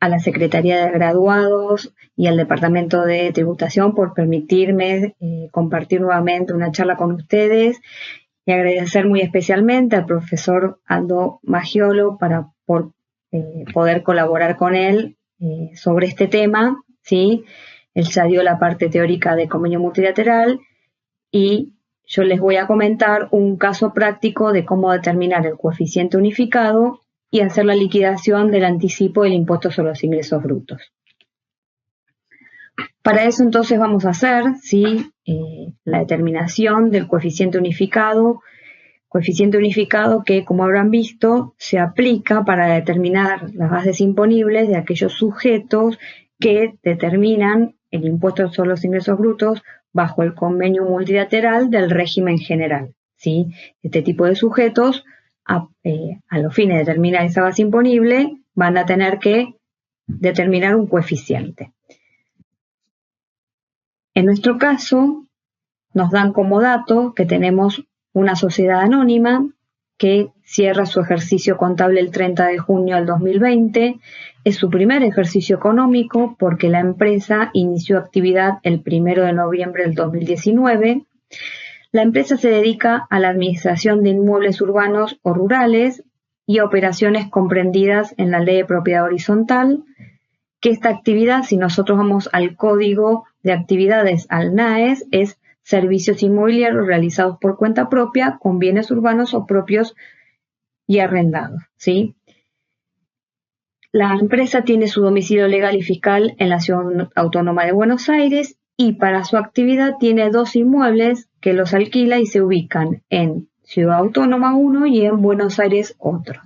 a la Secretaría de Graduados y al Departamento de Tributación por permitirme compartir nuevamente una charla con ustedes y agradecer muy especialmente al profesor Aldo Maggiolo por poder colaborar con él sobre este tema, ¿sí? Él ya dio la parte teórica de convenio multilateral y yo les voy a comentar un caso práctico de cómo determinar el coeficiente unificado y hacer la liquidación del anticipo del impuesto sobre los ingresos brutos. Para eso entonces vamos a hacer la determinación del coeficiente unificado que, como habrán visto, se aplica para determinar las bases imponibles de aquellos sujetos que determinan el impuesto sobre los ingresos brutos bajo el convenio multilateral del régimen general, ¿sí? Este tipo de sujetos, a los fines de determinar esa base imponible, van a tener que determinar un coeficiente. En nuestro caso, nos dan como dato que tenemos una sociedad anónima que cierra su ejercicio contable el 30 de junio del 2020. Es su primer ejercicio económico porque la empresa inició actividad el 1 de noviembre del 2019. La empresa se dedica a la administración de inmuebles urbanos o rurales y a operaciones comprendidas en la Ley de Propiedad Horizontal, que esta actividad, si nosotros vamos al Código de Actividades, al NAES, es servicios inmobiliarios realizados por cuenta propia con bienes urbanos o propios y arrendados, ¿sí? La empresa tiene su domicilio legal y fiscal en la Ciudad Autónoma de Buenos Aires y para su actividad tiene 2 inmuebles que los alquila y se ubican en Ciudad Autónoma 1 y en Buenos Aires otro.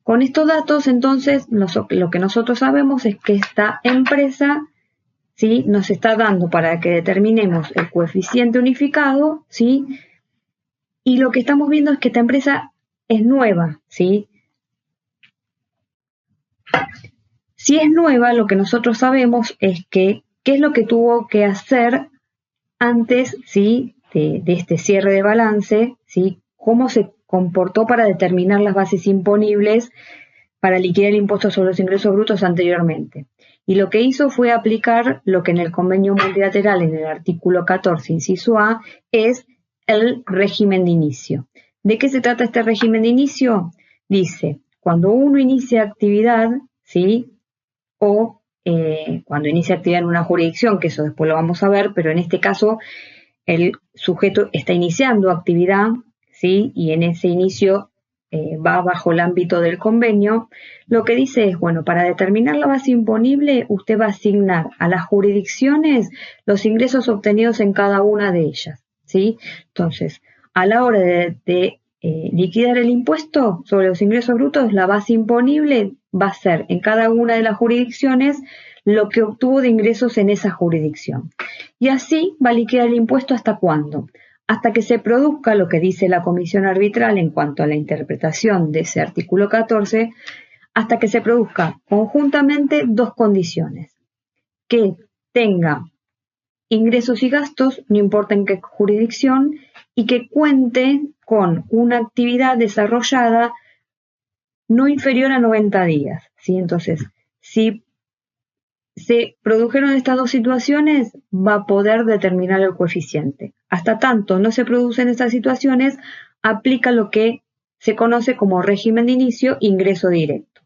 Con estos datos, entonces, lo que nosotros sabemos es que esta empresa, ¿sí?, nos está dando para que determinemos el coeficiente unificado, ¿sí? Y lo que estamos viendo es que esta empresa es nueva, ¿sí? Si es nueva, lo que nosotros sabemos es que qué es lo que tuvo que hacer antes, ¿sí?, de este cierre de balance, ¿sí?, cómo se comportó para determinar las bases imponibles para liquidar el impuesto sobre los ingresos brutos anteriormente. Y lo que hizo fue aplicar lo que en el convenio multilateral, en el artículo 14, inciso A, es el régimen de inicio. ¿De qué se trata este régimen de inicio? Dice, cuando uno inicia actividad, ¿sí?, o cuando inicia actividad en una jurisdicción, que eso después lo vamos a ver, pero en este caso el sujeto está iniciando actividad, ¿sí?, y en ese inicio va bajo el ámbito del convenio, lo que dice es, bueno, para determinar la base imponible, usted va a asignar a las jurisdicciones los ingresos obtenidos en cada una de ellas, ¿sí? Entonces, a la hora de liquidar el impuesto sobre los ingresos brutos, la base imponible va a ser en cada una de las jurisdicciones lo que obtuvo de ingresos en esa jurisdicción. Y así va a liquidar el impuesto ¿hasta cuándo? Hasta que se produzca lo que dice la comisión arbitral en cuanto a la interpretación de ese artículo 14, hasta que se produzca conjuntamente 2 condiciones: que tenga ingresos y gastos, no importa en qué jurisdicción, y que cuente con una actividad desarrollada no inferior a 90 días, ¿sí? Entonces, si se produjeron estas 2 situaciones, va a poder determinar el coeficiente. Hasta tanto no se producen estas situaciones, aplica lo que se conoce como régimen de inicio, ingreso directo.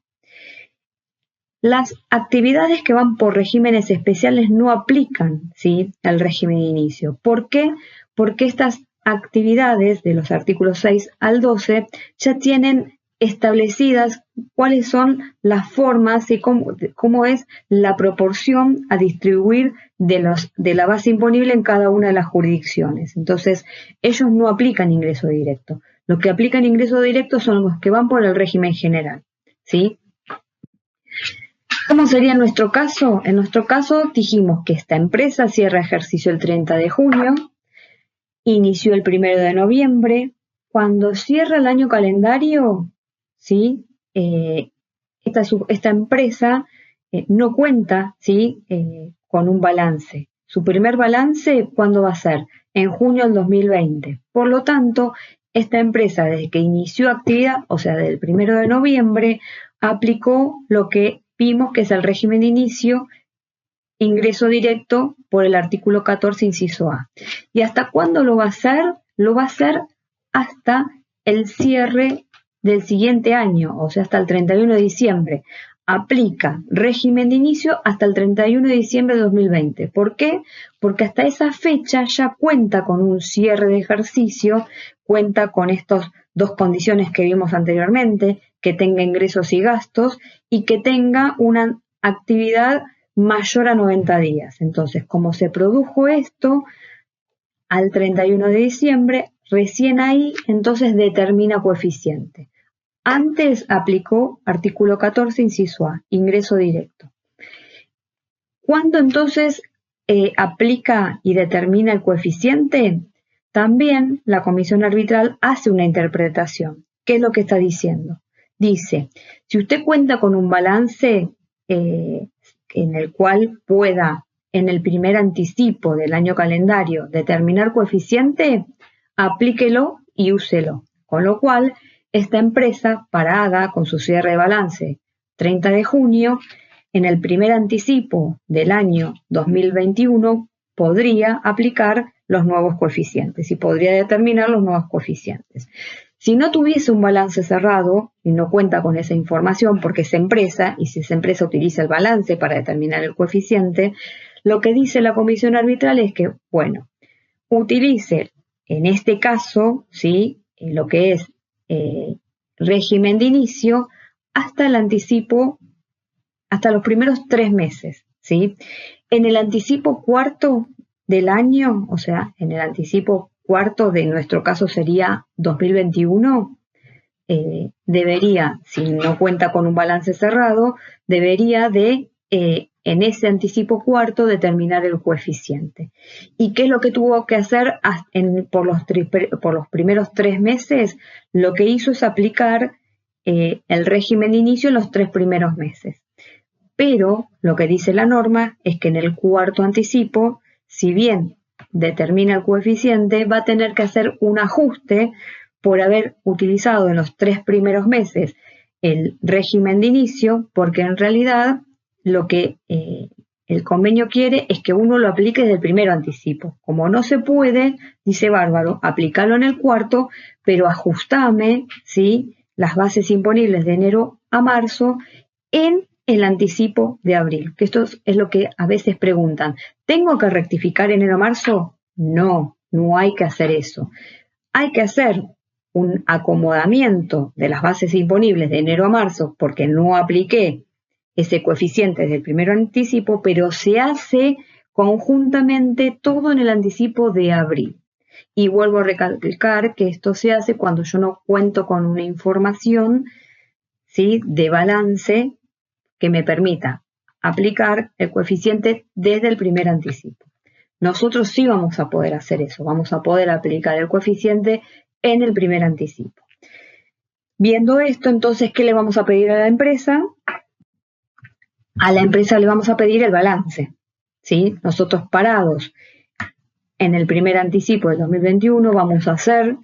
Las actividades que van por regímenes especiales no aplican, ¿sí?, al régimen de inicio. ¿Por qué? Porque estas actividades de los artículos 6 al 12 ya tienen establecidas cuáles son las formas y cómo es la proporción a distribuir de la base imponible en cada una de las jurisdicciones. Entonces, ellos no aplican ingreso directo. Los que aplican ingreso directo son los que van por el régimen general, ¿sí? ¿Cómo sería en nuestro caso? En nuestro caso dijimos que esta empresa cierra ejercicio el 30 de junio, inició el 1 de noviembre. Cuando cierra el año calendario, ¿sí?, esta empresa no cuenta, ¿sí?, con un balance. Su primer balance, ¿cuándo va a ser? En junio del 2020. Por lo tanto, esta empresa, desde que inició actividad, o sea, del 1 de noviembre, aplicó lo que vimos que es el régimen de inicio, ingreso directo por el artículo 14, inciso A. ¿Y hasta cuándo lo va a hacer? Lo va a hacer hasta el cierre del siguiente año, o sea, hasta el 31 de diciembre. Aplica régimen de inicio hasta el 31 de diciembre de 2020. ¿Por qué? Porque hasta esa fecha ya cuenta con un cierre de ejercicio, cuenta con estas dos condiciones que vimos anteriormente, que tenga ingresos y gastos y que tenga una actividad mayor a 90 días. Entonces, como se produjo esto al 31 de diciembre, recién ahí entonces determina coeficiente. Antes aplicó artículo 14, inciso A, ingreso directo. ¿Cuándo entonces aplica y determina el coeficiente? También la comisión arbitral hace una interpretación. ¿Qué es lo que está diciendo? Dice, si usted cuenta con un balance en el cual pueda en el primer anticipo del año calendario determinar coeficiente, aplíquelo y úselo. Con lo cual, esta empresa, parada con su cierre de balance 30 de junio, en el primer anticipo del año 2021 podría aplicar los nuevos coeficientes y podría determinar los nuevos coeficientes. Si no tuviese un balance cerrado y no cuenta con esa información porque es empresa, y si esa empresa utiliza el balance para determinar el coeficiente, lo que dice la comisión arbitral es que, bueno, utilice en este caso, ¿sí?, lo que es régimen de inicio hasta el anticipo, hasta los primeros 3 meses, ¿sí? En el anticipo cuarto del año, o sea, en el anticipo cuarto de nuestro caso sería 2021, debería, si no cuenta con un balance cerrado, debería de, en ese anticipo cuarto, determinar el coeficiente. ¿Y qué es lo que tuvo que hacer por los primeros 3 meses? Lo que hizo es aplicar el régimen de inicio en los 3 primeros meses. Pero lo que dice la norma es que en el cuarto anticipo, si bien determina el coeficiente, va a tener que hacer un ajuste por haber utilizado en los 3 primeros meses el régimen de inicio, porque en realidad lo que el convenio quiere es que uno lo aplique desde el primer anticipo. Como no se puede, dice bárbaro, aplícalo en el cuarto, pero ajustame, ¿sí?, las bases imponibles de enero a marzo en el anticipo de abril, que esto es lo que a veces preguntan. ¿Tengo que rectificar enero a marzo? No, no hay que hacer eso. Hay que hacer un acomodamiento de las bases imponibles de enero a marzo porque no apliqué ese coeficiente desde el primer anticipo, pero se hace conjuntamente todo en el anticipo de abril. Y vuelvo a recalcar que esto se hace cuando yo no cuento con una información, ¿sí?, de balance que me permita aplicar el coeficiente desde el primer anticipo. Nosotros sí vamos a poder hacer eso, vamos a poder aplicar el coeficiente en el primer anticipo. Viendo esto, entonces, ¿qué le vamos a pedir a la empresa? A la empresa le vamos a pedir el balance, ¿sí? Nosotros parados en el primer anticipo del 2021 vamos a hacer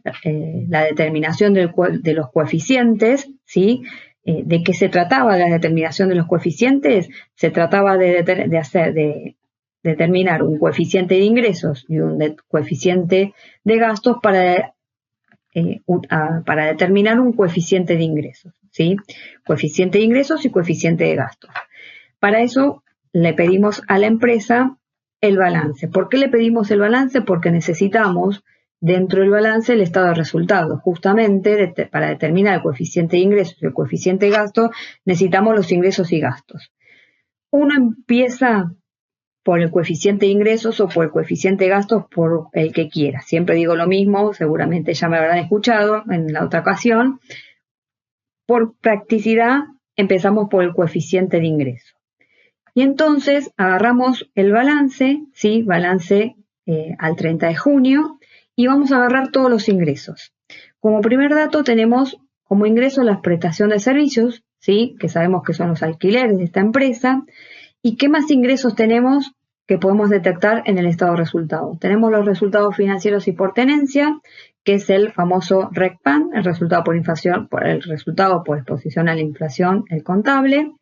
la determinación de los coeficientes, ¿sí? ¿De qué se trataba la determinación de los coeficientes? Se trataba de determinar un coeficiente de ingresos y un coeficiente de gastos para determinar un coeficiente de ingresos, ¿sí? Coeficiente de ingresos y coeficiente de gastos. Para eso le pedimos a la empresa el balance. ¿Por qué le pedimos el balance? Porque necesitamos dentro del balance el estado de resultados. Justamente para determinar el coeficiente de ingresos y el coeficiente de gastos necesitamos los ingresos y gastos. Uno empieza por el coeficiente de ingresos o por el coeficiente de gastos, por el que quiera. Siempre digo lo mismo, seguramente ya me habrán escuchado en la otra ocasión. Por practicidad empezamos por el coeficiente de ingreso. Y entonces agarramos el balance, ¿sí? Balance al 30 de junio, y vamos a agarrar todos los ingresos. Como primer dato tenemos como ingreso la prestación de servicios, ¿sí?, que sabemos que son los alquileres de esta empresa. ¿Y qué más ingresos tenemos? que podemos detectar en el estado de resultados. Tenemos los resultados financieros y por tenencia, que es el famoso RECPAN, el resultado por inflación, el resultado por exposición a la inflación, el contable.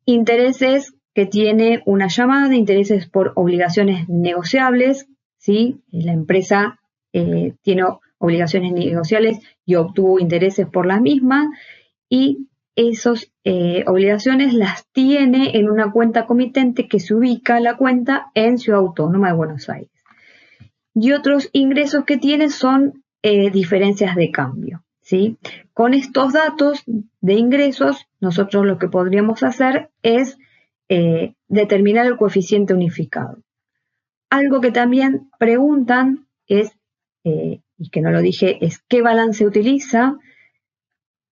Intereses, que tiene una llamada de intereses por obligaciones negociables, ¿sí? La empresa tiene obligaciones negociables y obtuvo intereses por las mismas, y esas obligaciones las tiene en una cuenta comitente que se ubica la cuenta en Ciudad Autónoma de Buenos Aires. Y otros ingresos que tiene son diferencias de cambio, ¿sí? Con estos datos de ingresos, nosotros lo que podríamos hacer es determinar el coeficiente unificado. Algo que también preguntan es, y que no lo dije, es qué balance utiliza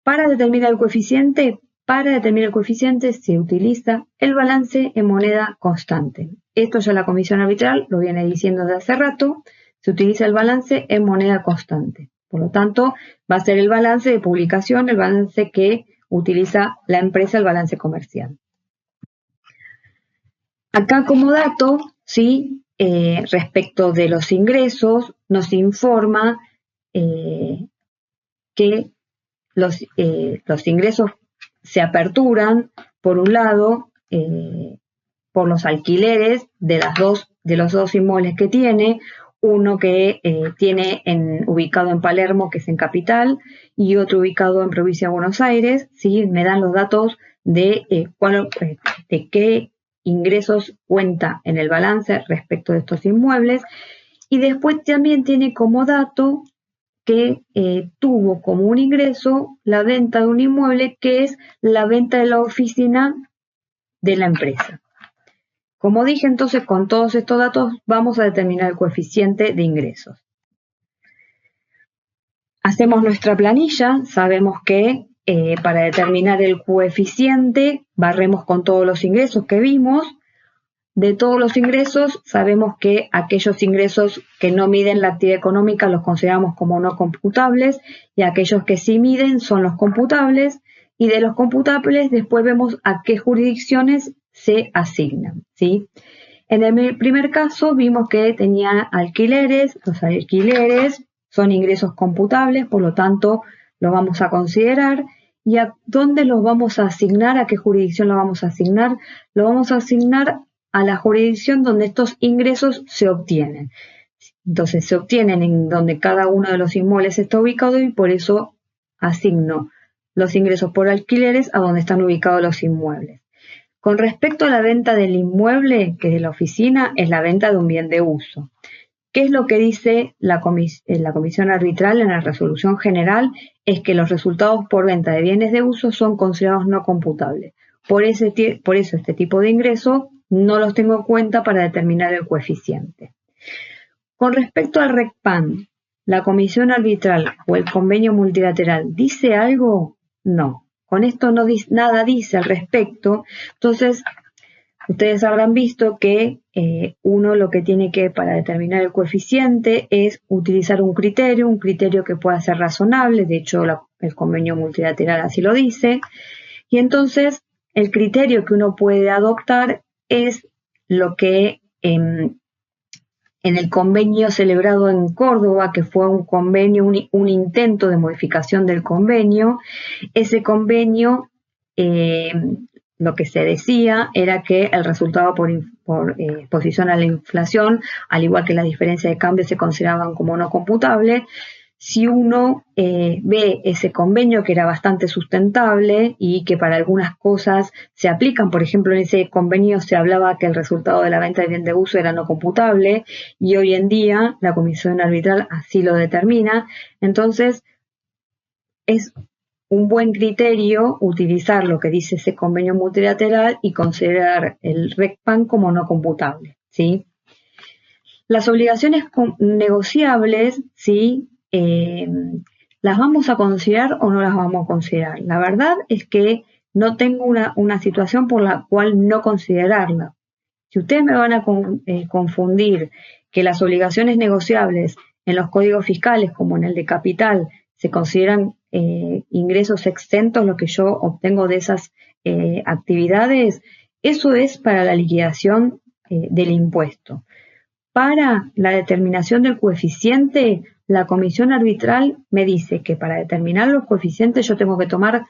para determinar el coeficiente. Para determinar el coeficiente se utiliza el balance en moneda constante. Esto ya la comisión arbitral lo viene diciendo desde hace rato, se utiliza el balance en moneda constante. Por lo tanto, va a ser el balance de publicación, el balance que utiliza la empresa, el balance comercial. Acá como dato, ¿sí? Respecto de los ingresos, nos informa que los ingresos se aperturan, por un lado, por los alquileres de los dos inmuebles que tiene, uno que tiene ubicado en Palermo, que es en Capital, y otro ubicado en Provincia de Buenos Aires, ¿sí? Me dan los datos de qué ingresos cuenta en el balance respecto de estos inmuebles, y después también tiene como dato que tuvo como un ingreso la venta de un inmueble, que es la venta de la oficina de la empresa. Como dije, entonces, con todos estos datos vamos a determinar el coeficiente de ingresos. Hacemos nuestra planilla, sabemos que para determinar el coeficiente barremos con todos los ingresos que vimos. De todos los ingresos, sabemos que aquellos ingresos que no miden la actividad económica los consideramos como no computables, y aquellos que sí miden son los computables, y de los computables después vemos a qué jurisdicciones se asignan, ¿sí? En el primer caso vimos que tenía alquileres, los alquileres son ingresos computables, por lo tanto los vamos a considerar. ¿Y a dónde los vamos a asignar? ¿A qué jurisdicción lo vamos a asignar? Lo vamos a asignar a la jurisdicción donde estos ingresos se obtienen. Entonces se obtienen en donde cada uno de los inmuebles está ubicado, y por eso asigno los ingresos por alquileres a donde están ubicados los inmuebles. Con respecto a la venta del inmueble, que de la oficina, es la venta de un bien de uso. ¿Qué es lo que dice la comisión arbitral en la resolución general? Es que los resultados por venta de bienes de uso son considerados no computables. Por eso este tipo de ingreso no los tengo en cuenta para determinar el coeficiente. Con respecto al RECPAN, ¿la comisión arbitral o el convenio multilateral dice algo? No. Con esto nada dice al respecto. Entonces, ustedes habrán visto que uno lo que tiene que, para determinar el coeficiente, es utilizar un criterio que pueda ser razonable. De hecho, el convenio multilateral así lo dice. Y entonces, el criterio que uno puede adoptar es lo que en el convenio celebrado en Córdoba, que fue un convenio, un intento de modificación del convenio. Ese convenio, lo que se decía era que el resultado por exposición a la inflación, al igual que la diferencia de cambio, se consideraban como no computables. Si uno ve ese convenio, que era bastante sustentable y que para algunas cosas se aplican, por ejemplo, en ese convenio se hablaba que el resultado de la venta de bien de uso era no computable, y hoy en día la comisión arbitral así lo determina. Entonces, es un buen criterio utilizar lo que dice ese convenio multilateral y considerar el RECPAN como no computable, ¿sí? Las obligaciones negociables, ¿sí? ¿Las vamos a considerar o no las vamos a considerar? La verdad es que no tengo una situación por la cual no considerarla. Si ustedes me van a confundir que las obligaciones negociables en los códigos fiscales, como en el de capital, se consideran ingresos exentos, lo que yo obtengo de esas actividades, eso es para la liquidación del impuesto. Para la determinación del coeficiente, la comisión arbitral me dice que para determinar los coeficientes yo tengo que tomar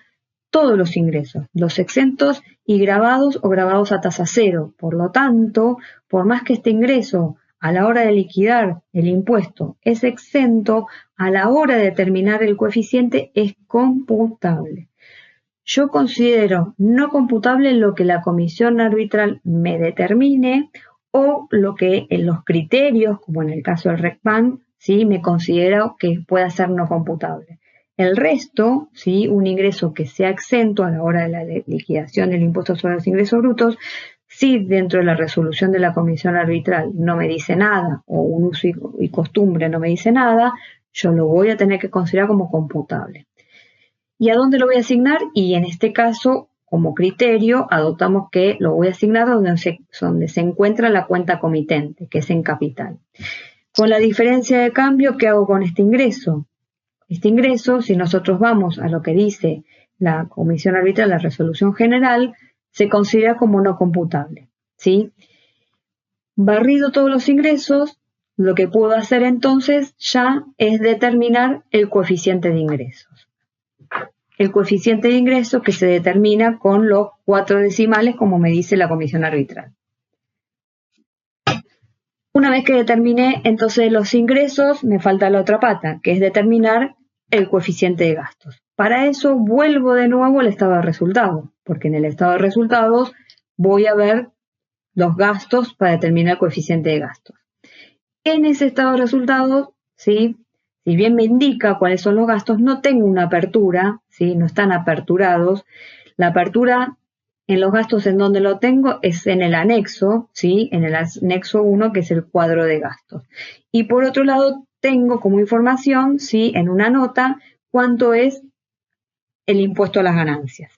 todos los ingresos, los exentos y grabados o grabados a tasa cero. Por lo tanto, por más que este ingreso a la hora de liquidar el impuesto es exento, a la hora de determinar el coeficiente es computable. Yo considero no computable lo que la comisión arbitral me determine o lo que en los criterios, como en el caso del RECPAN, ¿sí?, me considero que pueda ser no computable. El resto, ¿sí?, un ingreso que sea exento a la hora de la liquidación del impuesto sobre los ingresos brutos, si dentro de la resolución de la comisión arbitral no me dice nada o un uso y costumbre no me dice nada, yo lo voy a tener que considerar como computable. ¿Y a dónde lo voy a asignar? Y en este caso, como criterio, adoptamos que lo voy a asignar donde se encuentra la cuenta comitente, que es en capital. Con la diferencia de cambio, ¿qué hago con este ingreso? Este ingreso, si nosotros vamos a lo que dice la comisión arbitral, la resolución general, se considera como no computable, ¿sí? Barrido todos los ingresos, lo que puedo hacer entonces ya es determinar el coeficiente de ingresos. El coeficiente de ingresos que se determina con los 4 decimales, como me dice la comisión arbitral. Una vez que determiné entonces los ingresos, me falta la otra pata, que es determinar el coeficiente de gastos. Para eso vuelvo de nuevo al estado de resultados, porque en el estado de resultados voy a ver los gastos para determinar el coeficiente de gastos. En ese estado de resultados, ¿sí?, si bien me indica cuáles son los gastos, no tengo una apertura, ¿sí?, no están aperturados. La apertura en los gastos, ¿en donde lo tengo? Es en el anexo, ¿sí?, en el anexo 1, que es el cuadro de gastos. Y por otro lado, tengo como información, ¿sí?, en una nota, cuánto es el impuesto a las ganancias.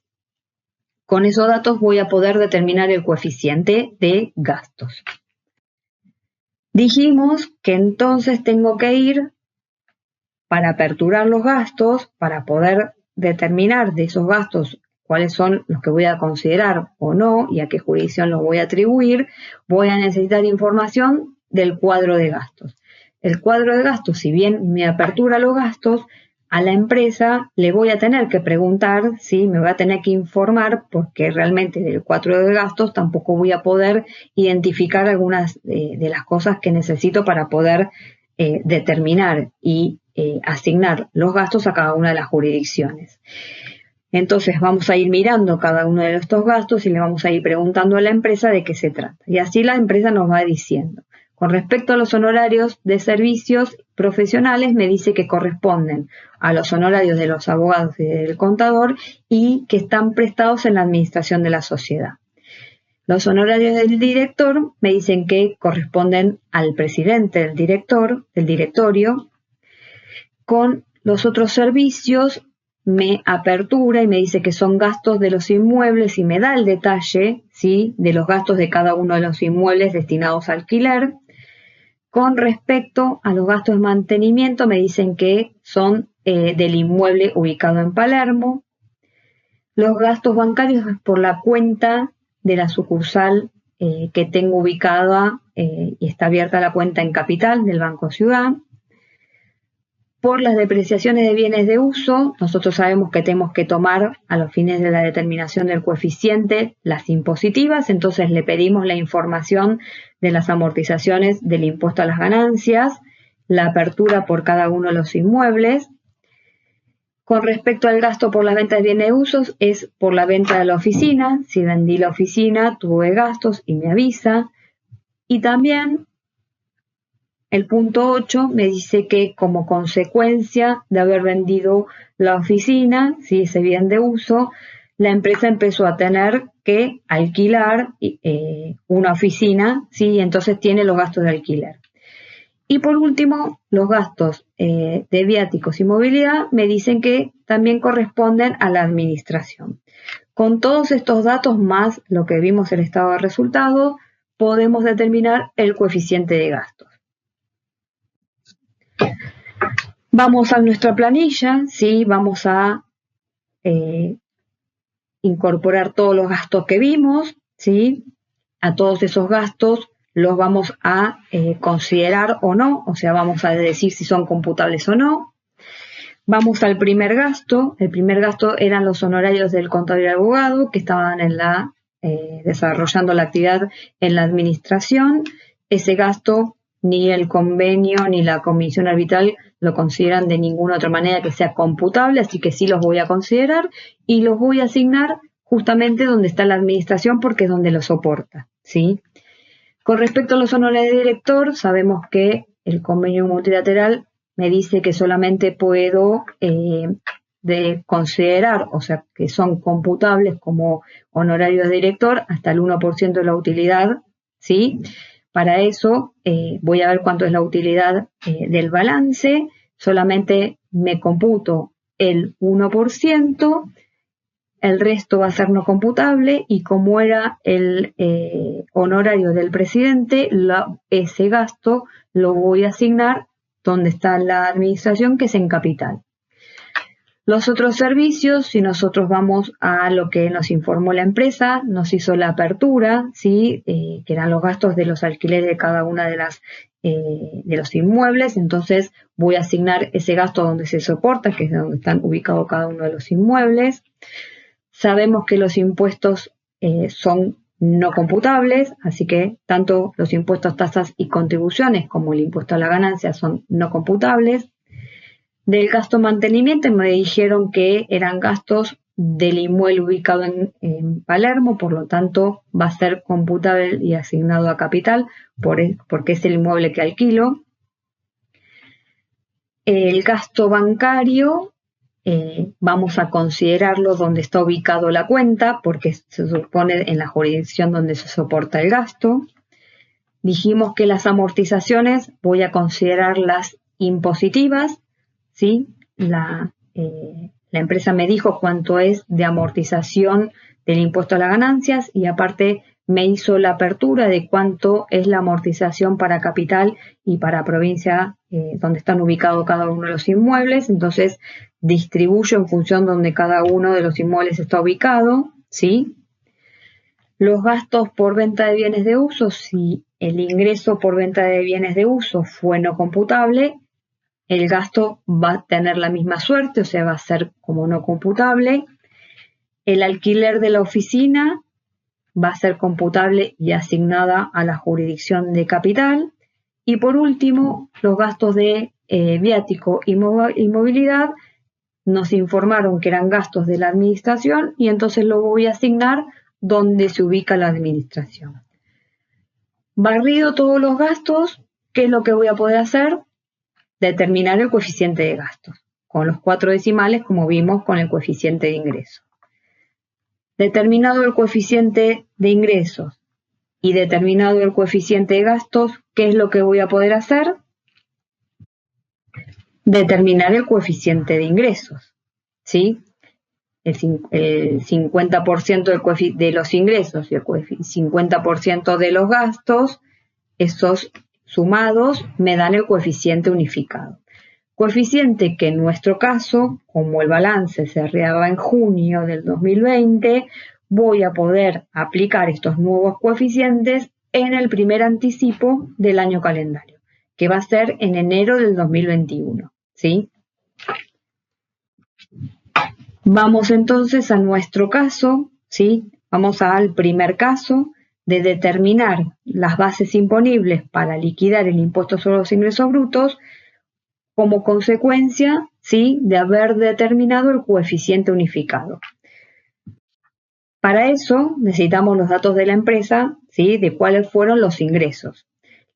Con esos datos voy a poder determinar el coeficiente de gastos. Dijimos que entonces tengo que ir para aperturar los gastos, para poder determinar de esos gastos cuáles son los que voy a considerar o no y a qué jurisdicción los voy a atribuir, voy a necesitar información del cuadro de gastos. El cuadro de gastos, si bien me apertura los gastos, a la empresa le voy a tener que preguntar, ¿sí?, me va a tener que informar, porque realmente del cuadro de gastos tampoco voy a poder identificar algunas de las cosas que necesito para poder determinar y asignar los gastos a cada una de las jurisdicciones. Entonces vamos a ir mirando cada uno de estos gastos y le vamos a ir preguntando a la empresa de qué se trata. Y así la empresa nos va diciendo. Con respecto a los honorarios de servicios profesionales, me dice que corresponden a los honorarios de los abogados y del contador y que están prestados en la administración de la sociedad. Los honorarios del director me dicen que corresponden al presidente del directorio. Con los otros servicios me apertura y me dice que son gastos de los inmuebles y me da el detalle, ¿sí?, de los gastos de cada uno de los inmuebles destinados a alquiler. Con respecto a los gastos de mantenimiento me dicen que son del inmueble ubicado en Palermo. Los gastos bancarios es por la cuenta de la sucursal que tengo ubicada y está abierta la cuenta en Capital del Banco Ciudad. Por las depreciaciones de bienes de uso, nosotros sabemos que tenemos que tomar a los fines de la determinación del coeficiente las impositivas, entonces le pedimos la información de las amortizaciones del impuesto a las ganancias, la apertura por cada uno de los inmuebles. Con respecto al gasto por la venta de bienes de uso, es por la venta de la oficina. Si vendí la oficina, tuve gastos y me avisa. Y también el punto 8 me dice que como consecuencia de haber vendido la oficina, si ese bien de uso, la empresa empezó a tener que alquilar una oficina, ¿sí?, entonces tiene los gastos de alquiler. Y por último, los gastos de viáticos y movilidad me dicen que también corresponden a la administración. Con todos estos datos más lo que vimos el estado de resultados, podemos determinar el coeficiente de gastos. Vamos a nuestra planilla, ¿sí?, vamos a incorporar todos los gastos que vimos, ¿sí?, a todos esos gastos los vamos a considerar o no, o sea, vamos a decir si son computables o no. Vamos al primer gasto. El primer gasto eran los honorarios del contador y abogado que estaban desarrollando la actividad en la administración. Ese gasto ni el convenio ni la comisión arbitral lo consideran de ninguna otra manera que sea computable, así que sí los voy a considerar y los voy a asignar justamente donde está la administración porque es donde lo soporta, ¿sí? Con respecto a los honorarios de director, sabemos que el convenio multilateral me dice que solamente puedo considerar, o sea, que son computables como honorarios de director hasta el 1% de la utilidad, ¿sí? Para eso voy a ver cuánto es la utilidad del balance, solamente me computo el 1%, el resto va a ser no computable y como era el honorario del presidente, ese gasto lo voy a asignar donde está la administración, que es en capital. Los otros servicios, si nosotros vamos a lo que nos informó la empresa, nos hizo la apertura, ¿sí? Que eran los gastos de los alquileres de cada una de los inmuebles, entonces voy a asignar ese gasto donde se soporta, que es donde están ubicados cada uno de los inmuebles. Sabemos que los impuestos son no computables, así que tanto los impuestos, tasas y contribuciones como el impuesto a la ganancia son no computables. Del gasto mantenimiento me dijeron que eran gastos del inmueble ubicado en Palermo, por lo tanto va a ser computable y asignado a capital porque es el inmueble que alquilo. El gasto bancario vamos a considerarlo donde está ubicado la cuenta porque se supone en la jurisdicción donde se soporta el gasto. Dijimos que las amortizaciones voy a considerarlas impositivas, ¿sí? La empresa me dijo cuánto es de amortización del impuesto a las ganancias y aparte me hizo la apertura de cuánto es la amortización para capital y para provincia donde están ubicados cada uno de los inmuebles. Entonces distribuyo en función donde cada uno de los inmuebles está ubicado, ¿sí? Los gastos por venta de bienes de uso, si el ingreso por venta de bienes de uso fue no computable, el gasto va a tener la misma suerte, o sea, va a ser como no computable. El alquiler de la oficina va a ser computable y asignada a la jurisdicción de capital. Y por último, los gastos de viático y movilidad nos informaron que eran gastos de la administración y entonces lo voy a asignar donde se ubica la administración. Barrido todos los gastos, ¿qué es lo que voy a poder hacer? Determinar el coeficiente de gastos, con los 4 decimales como vimos con el coeficiente de ingreso. Determinado el coeficiente de ingresos y determinado el coeficiente de gastos, ¿qué es lo que voy a poder hacer? Determinar el coeficiente de ingresos, ¿sí? El 50% de los ingresos y el 50% de los gastos, esos sumados me dan el coeficiente unificado. Coeficiente que en nuestro caso, como el balance se cerraba en junio del 2020, voy a poder aplicar estos nuevos coeficientes en el primer anticipo del año calendario, que va a ser en enero del 2021, ¿sí? Vamos entonces a nuestro caso, ¿sí? Vamos al primer caso de determinar las bases imponibles para liquidar el impuesto sobre los ingresos brutos como consecuencia, ¿sí?, de haber determinado el coeficiente unificado. Para eso necesitamos los datos de la empresa, ¿sí?, de cuáles fueron los ingresos.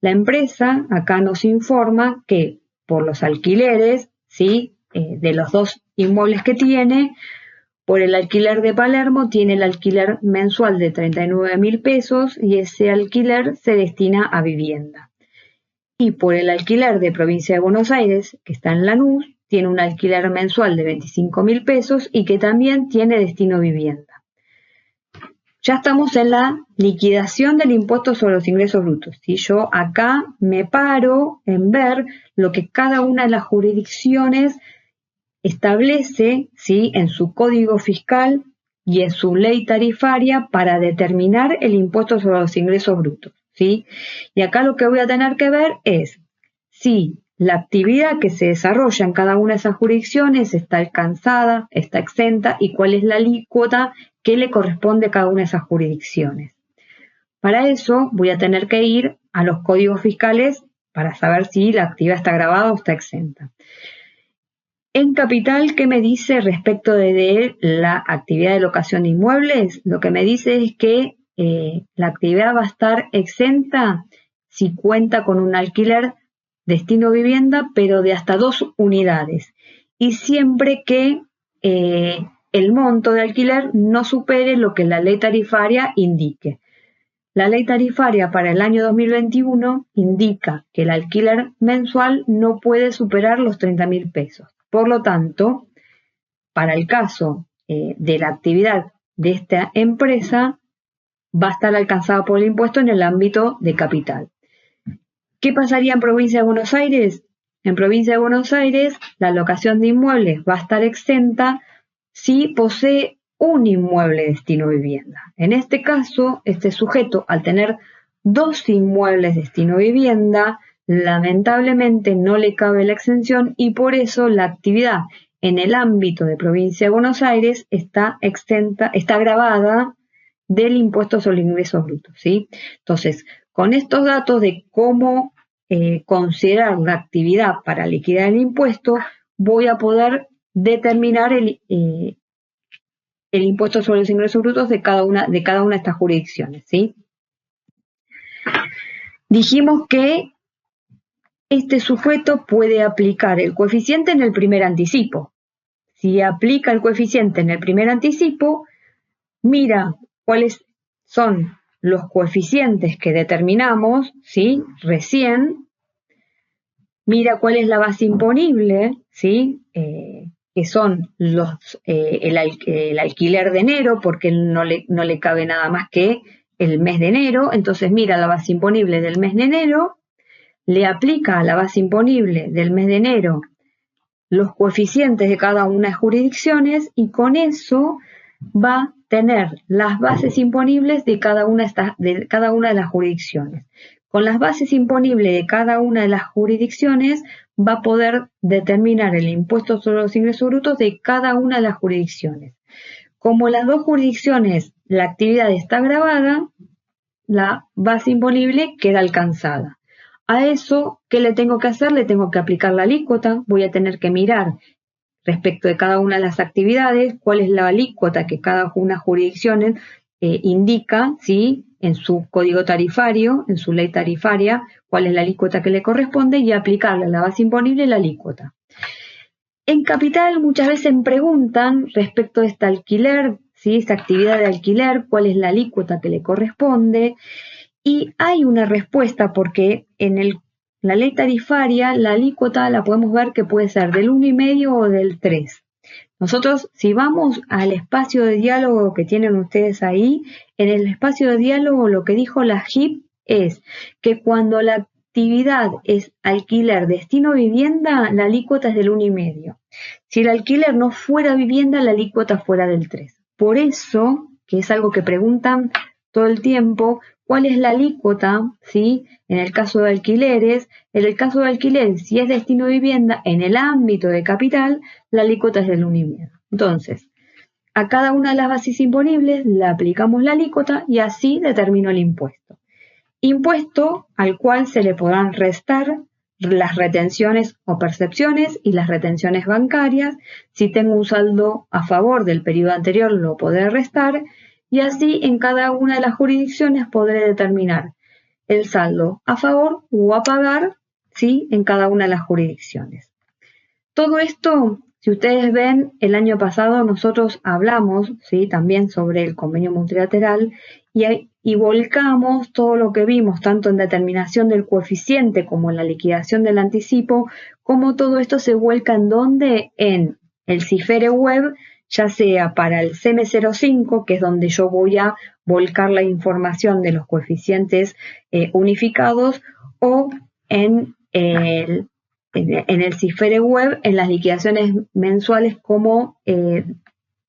La empresa acá nos informa que por los alquileres, ¿sí?, de los 2 inmuebles que tiene, por el alquiler de Palermo tiene el alquiler mensual de 39.000 pesos y ese alquiler se destina a vivienda. Y por el alquiler de Provincia de Buenos Aires, que está en Lanús, tiene un alquiler mensual de 25.000 pesos y que también tiene destino vivienda. Ya estamos en la liquidación del impuesto sobre los ingresos brutos. ¿Sí? Yo acá me paro en ver lo que cada una de las jurisdicciones establece, ¿sí?, en su código fiscal y en su ley tarifaria para determinar el impuesto sobre los ingresos brutos, ¿sí? Y acá lo que voy a tener que ver es si la actividad que se desarrolla en cada una de esas jurisdicciones está alcanzada, está exenta y cuál es la alícuota que le corresponde a cada una de esas jurisdicciones. Para eso voy a tener que ir a los códigos fiscales para saber si la actividad está gravada o está exenta. En Capital, ¿qué me dice respecto de la actividad de locación de inmuebles? Lo que me dice es que la actividad va a estar exenta si cuenta con un alquiler destino vivienda, pero de hasta 2 unidades. Y siempre que el monto de alquiler no supere lo que la ley tarifaria indique. La ley tarifaria para el año 2021 indica que el alquiler mensual no puede superar los 30.000 pesos. Por lo tanto, para el caso de la actividad de esta empresa, va a estar alcanzada por el impuesto en el ámbito de capital. ¿Qué pasaría en Provincia de Buenos Aires? En Provincia de Buenos Aires, la locación de inmuebles va a estar exenta si posee un inmueble destino vivienda. En este caso, este sujeto, al tener 2 inmuebles destino vivienda, lamentablemente no le cabe la exención y por eso la actividad en el ámbito de Provincia de Buenos Aires está exenta, está gravada del impuesto sobre ingresos brutos, ¿sí? Entonces, con estos datos de cómo considerar la actividad para liquidar el impuesto, voy a poder determinar el impuesto sobre los ingresos brutos de cada una de estas jurisdicciones, ¿sí? Dijimos que este sujeto puede aplicar el coeficiente en el primer anticipo. Si aplica el coeficiente en el primer anticipo, mira cuáles son los coeficientes que determinamos, ¿sí? Recién, mira cuál es la base imponible, ¿sí? Que son el alquiler de enero, porque no le cabe nada más que el mes de enero. Entonces mira la base imponible del mes de enero, le aplica a la base imponible del mes de enero los coeficientes de cada una de las jurisdicciones y con eso va a tener las bases imponibles de cada una de las jurisdicciones. Con las bases imponibles de cada una de las jurisdicciones va a poder determinar el impuesto sobre los ingresos brutos de cada una de las jurisdicciones. Como las 2 jurisdicciones la actividad está gravada, la base imponible queda alcanzada. A eso, ¿qué le tengo que hacer? Le tengo que aplicar la alícuota, voy a tener que mirar respecto de cada una de las actividades, cuál es la alícuota que cada una jurisdicción indica, ¿sí? En su código tarifario, en su ley tarifaria, cuál es la alícuota que le corresponde y aplicarle a la base imponible la alícuota. En Capital muchas veces me preguntan respecto de este alquiler, ¿sí? Esta actividad de alquiler, cuál es la alícuota que le corresponde. Y hay una respuesta porque en la ley tarifaria la alícuota la podemos ver que puede ser del 1,5 o del 3. Nosotros, si vamos al espacio de diálogo que tienen ustedes ahí, en el espacio de diálogo lo que dijo la JIP es que cuando la actividad es alquiler destino vivienda, la alícuota es del 1,5. Si el alquiler no fuera vivienda, la alícuota fuera del 3. Por eso, que es algo que preguntan todo el tiempo, ¿cuál es la alícuota? ¿Sí? En el caso de alquileres, si es destino vivienda, en el ámbito de capital, la alícuota es del 1,5. Entonces, a cada una de las bases imponibles le aplicamos la alícuota y así determino el impuesto. Impuesto al cual se le podrán restar las retenciones o percepciones y las retenciones bancarias. Si tengo un saldo a favor del periodo anterior, lo podré restar. Y así en cada una de las jurisdicciones podré determinar el saldo a favor o a pagar, ¿sí? En cada una de las jurisdicciones. Todo esto, si ustedes ven, el año pasado nosotros hablamos, ¿sí? También sobre el convenio multilateral y volcamos todo lo que vimos, tanto en determinación del coeficiente como en la liquidación del anticipo, como todo esto se vuelca en donde en el CIFERE web, ya sea para el CM05, que es donde yo voy a volcar la información de los coeficientes unificados, o en el CIFERE web, en las liquidaciones mensuales como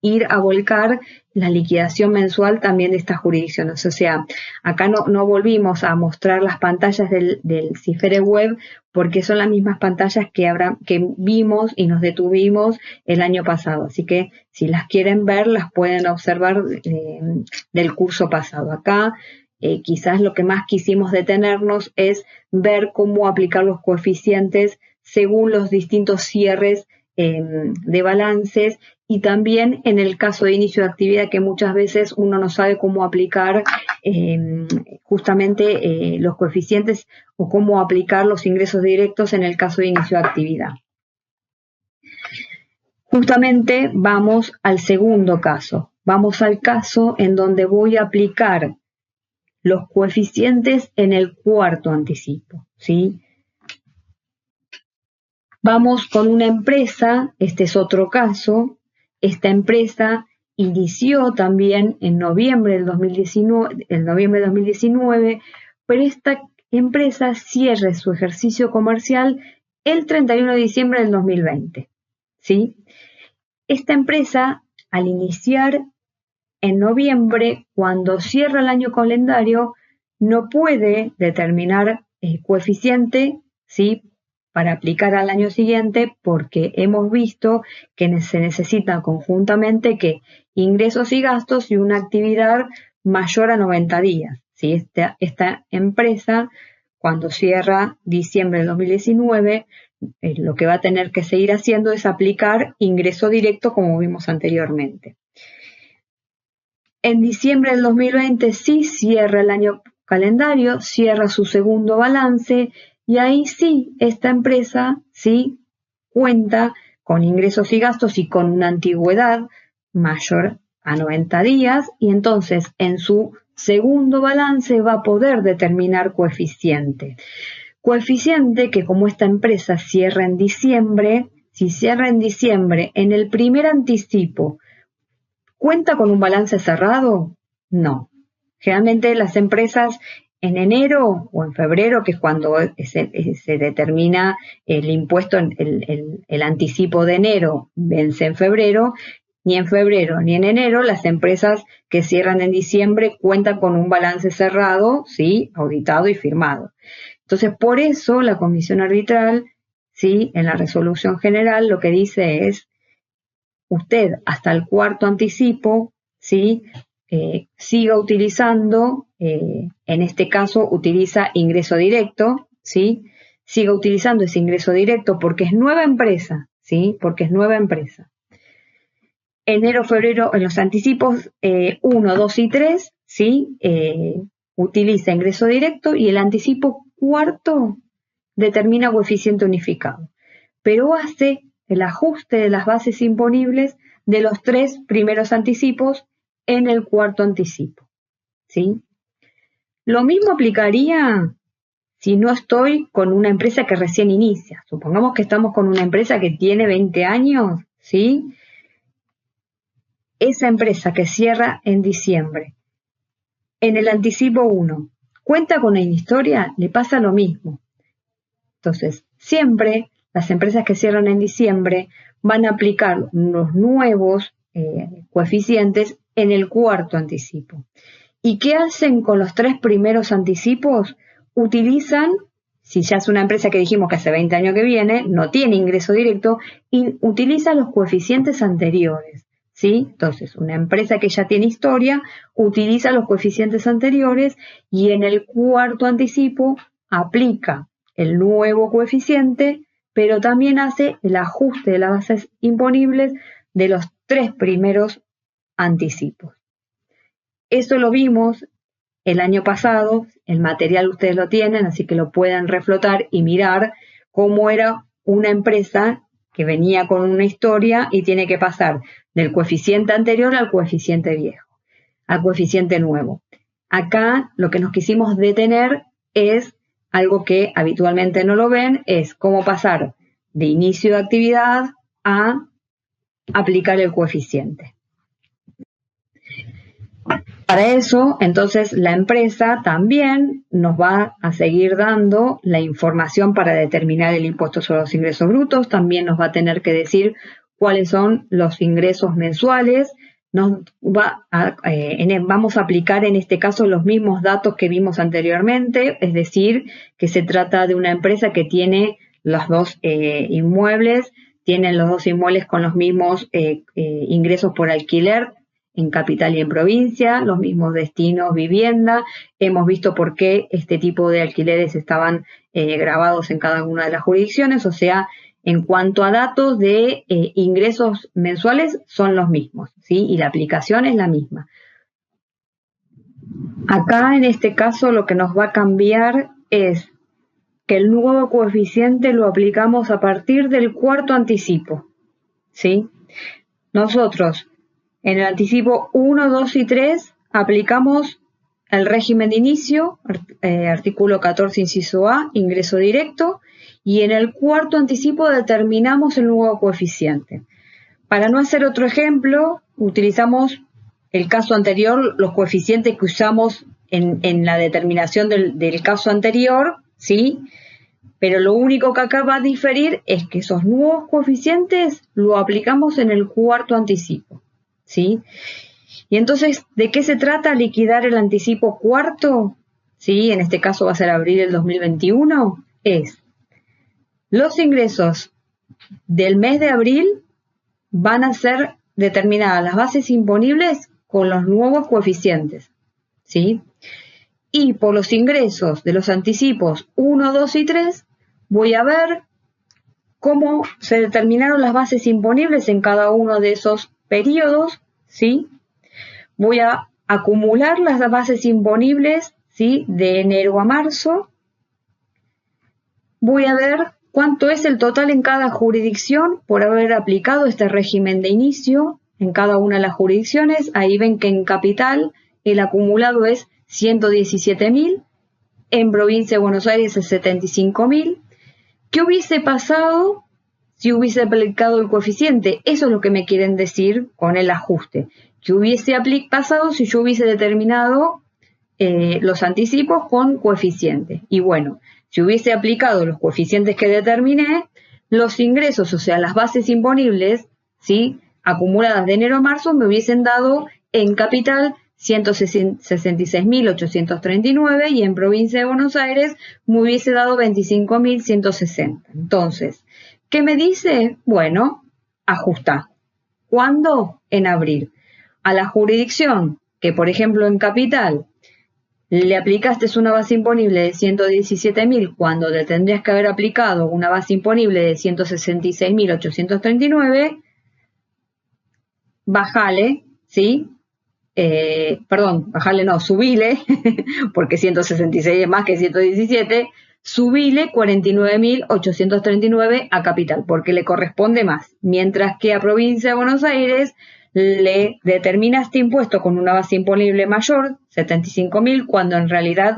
ir a volcar la liquidación mensual también de estas jurisdicciones. O sea, acá no volvimos a mostrar las pantallas del CIFERE web porque son las mismas pantallas que vimos y nos detuvimos el año pasado. Así que si las quieren ver, las pueden observar del curso pasado. Acá quizás lo que más quisimos detenernos es ver cómo aplicar los coeficientes según los distintos cierres de balances, y también en el caso de inicio de actividad, que muchas veces uno no sabe cómo aplicar justamente los coeficientes o cómo aplicar los ingresos directos en el caso de inicio de actividad. Justamente vamos al segundo caso. Vamos al caso en donde voy a aplicar los coeficientes en el cuarto anticipo, ¿sí? Vamos con una empresa, este es otro caso. Esta empresa inició también en noviembre del 2019, pero esta empresa cierra su ejercicio comercial el 31 de diciembre del 2020, ¿sí? Esta empresa, al iniciar en noviembre, cuando cierra el año calendario, no puede determinar el coeficiente, ¿sí?, para aplicar al año siguiente, porque hemos visto que se necesitan conjuntamente que ingresos y gastos y una actividad mayor a 90 días. ¿Sí? Esta empresa, cuando cierra diciembre de 2019, lo que va a tener que seguir haciendo es aplicar ingreso directo, como vimos anteriormente. En diciembre del 2020 sí cierra el año calendario, cierra su segundo balance, y ahí sí, esta empresa sí cuenta con ingresos y gastos y con una antigüedad mayor a 90 días, y entonces en su segundo balance va a poder determinar coeficiente. Coeficiente que, como esta empresa cierra en diciembre, si cierra en diciembre en el primer anticipo, ¿cuenta con un balance cerrado? No. Generalmente las empresas en enero o en febrero, que es cuando se determina el impuesto, el anticipo de enero vence en febrero, ni en febrero ni en enero las empresas que cierran en diciembre cuentan con un balance cerrado, ¿sí?, auditado y firmado. Entonces, por eso la comisión arbitral, ¿sí?, en la resolución general lo que dice es: usted hasta el cuarto anticipo, ¿sí?, siga utilizando, en este caso utiliza ingreso directo, ¿sí?, siga utilizando ese ingreso directo porque es nueva empresa, ¿sí?, porque es nueva empresa. Enero, febrero, en los anticipos 1, 2 y 3, ¿sí?, utiliza ingreso directo, y el anticipo cuarto determina coeficiente unificado, pero hace el ajuste de las bases imponibles de los 3 primeros anticipos en el cuarto anticipo, ¿sí? Lo mismo aplicaría si no estoy con una empresa que recién inicia. Supongamos que estamos con una empresa que tiene 20 años, ¿sí? Esa empresa que cierra en diciembre, en el anticipo 1, ¿cuenta con una historia? Le pasa lo mismo. Entonces, siempre las empresas que cierran en diciembre van a aplicar los nuevos coeficientes en el cuarto anticipo. ¿Y qué hacen con los 3 primeros anticipos? Utilizan, si ya es una empresa que dijimos que hace 20 años que viene, no tiene ingreso directo, y utiliza los coeficientes anteriores, ¿sí? Entonces, una empresa que ya tiene historia utiliza los coeficientes anteriores, y en el cuarto anticipo aplica el nuevo coeficiente, pero también hace el ajuste de las bases imponibles de los 3 primeros anticipos. Eso lo vimos el año pasado, el material ustedes lo tienen, así que lo pueden reflotar y mirar cómo era una empresa que venía con una historia y tiene que pasar del coeficiente anterior al coeficiente viejo, al coeficiente nuevo. Acá lo que nos quisimos detener es algo que habitualmente no lo ven, es cómo pasar de inicio de actividad a aplicar el coeficiente. Para eso, entonces, la empresa también nos va a seguir dando la información para determinar el impuesto sobre los ingresos brutos, también nos va a tener que decir cuáles son los ingresos mensuales. Vamos a aplicar en este caso los mismos datos que vimos anteriormente, es decir, que se trata de una empresa que tiene los dos inmuebles, tienen los dos inmuebles con los mismos ingresos por alquiler en capital y en provincia, los mismos destinos vivienda. Hemos visto por qué este tipo de alquileres estaban grabados en cada una de las jurisdicciones, o sea, en cuanto a datos de ingresos mensuales son los mismos, ¿sí? Y la aplicación es la misma. Acá en este caso lo que nos va a cambiar es que el nuevo coeficiente lo aplicamos a partir del cuarto anticipo, ¿sí? Nosotros en el anticipo 1, 2 y 3 aplicamos el régimen de inicio, artículo 14, inciso A, ingreso directo, y en el cuarto anticipo determinamos el nuevo coeficiente. Para no hacer otro ejemplo, utilizamos el caso anterior, los coeficientes que usamos en la determinación del caso anterior, ¿sí? Pero lo único que acá va a diferir es que esos nuevos coeficientes lo aplicamos en el cuarto anticipo, ¿sí? Y entonces, ¿de qué se trata liquidar el anticipo cuarto? ¿Sí? En este caso va a ser abril del 2021. Es los ingresos del mes de abril van a ser determinadas las bases imponibles con los nuevos coeficientes, ¿sí? Y por los ingresos de los anticipos 1, 2 y 3 voy a ver cómo se determinaron las bases imponibles en cada uno de esos periodos, ¿sí? Voy a acumular las bases imponibles, ¿sí? De enero a marzo. Voy a ver cuánto es el total en cada jurisdicción por haber aplicado este régimen de inicio en cada una de las jurisdicciones. Ahí ven que en capital el acumulado es 117.000, en provincia de Buenos Aires es 75.000. ¿Qué hubiese pasado si hubiese aplicado el coeficiente? Eso es lo que me quieren decir con el ajuste. ¿Qué hubiese pasado si yo hubiese determinado los anticipos con coeficiente? Y bueno, si hubiese aplicado los coeficientes que determiné, los ingresos, o sea, las bases imponibles, ¿sí? Acumuladas de enero a marzo, me hubiesen dado en capital 166.839 y en provincia de Buenos Aires me hubiese dado 25.160. Entonces, ¿qué me dice? Bueno, ajusta. ¿Cuándo? En abril. A la jurisdicción que, por ejemplo, en capital le aplicaste una base imponible de 117.000 cuando le tendrías que haber aplicado una base imponible de 166.839, bajale, ¿sí? Bajale no, subile, porque 166 es más que 117, subile 49.839 a capital, porque le corresponde más, mientras que a provincia de Buenos Aires le determina este impuesto con una base imponible mayor, 75.000, cuando en realidad,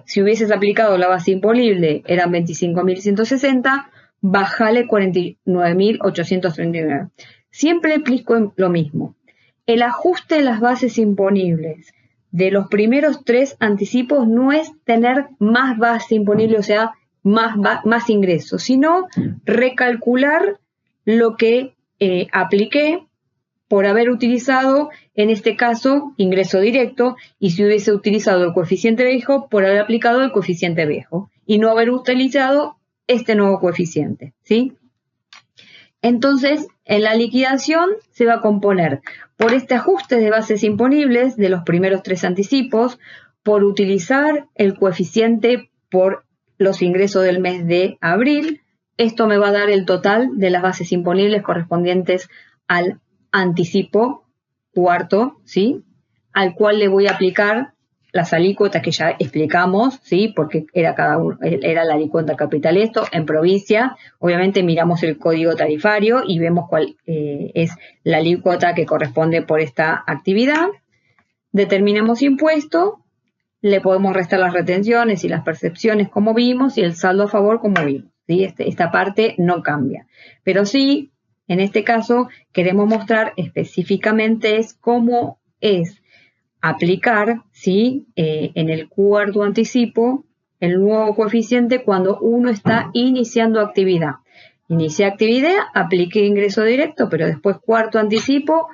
si hubieses aplicado la base imponible, eran 25.160, bajale 49.839. Siempre explico lo mismo. El ajuste de las bases imponibles de los primeros 3 anticipos no es tener más base imponible, o sea, más ingresos, sino recalcular lo que apliqué por haber utilizado, en este caso, ingreso directo, y si hubiese utilizado el coeficiente viejo, por haber aplicado el coeficiente viejo, y no haber utilizado este nuevo coeficiente, ¿sí? Entonces, en la liquidación se va a componer por este ajuste de bases imponibles de los primeros 3 anticipos, por utilizar el coeficiente por los ingresos del mes de abril. Esto me va a dar el total de las bases imponibles correspondientes al anticipo cuarto, ¿sí? Al cual le voy a aplicar las alícuotas que ya explicamos, ¿sí? Porque era la alícuota capital esto. En provincia, obviamente miramos el código tarifario y vemos cuál es la alícuota que corresponde por esta actividad. Determinamos impuesto, le podemos restar las retenciones y las percepciones como vimos y el saldo a favor como vimos, ¿sí? Esta parte no cambia. Pero sí, en este caso, queremos mostrar específicamente cómo es aplicar, ¿sí? En el cuarto anticipo el nuevo coeficiente cuando uno está iniciando actividad. inicié actividad, apliqué ingreso directo, pero después cuarto anticipo,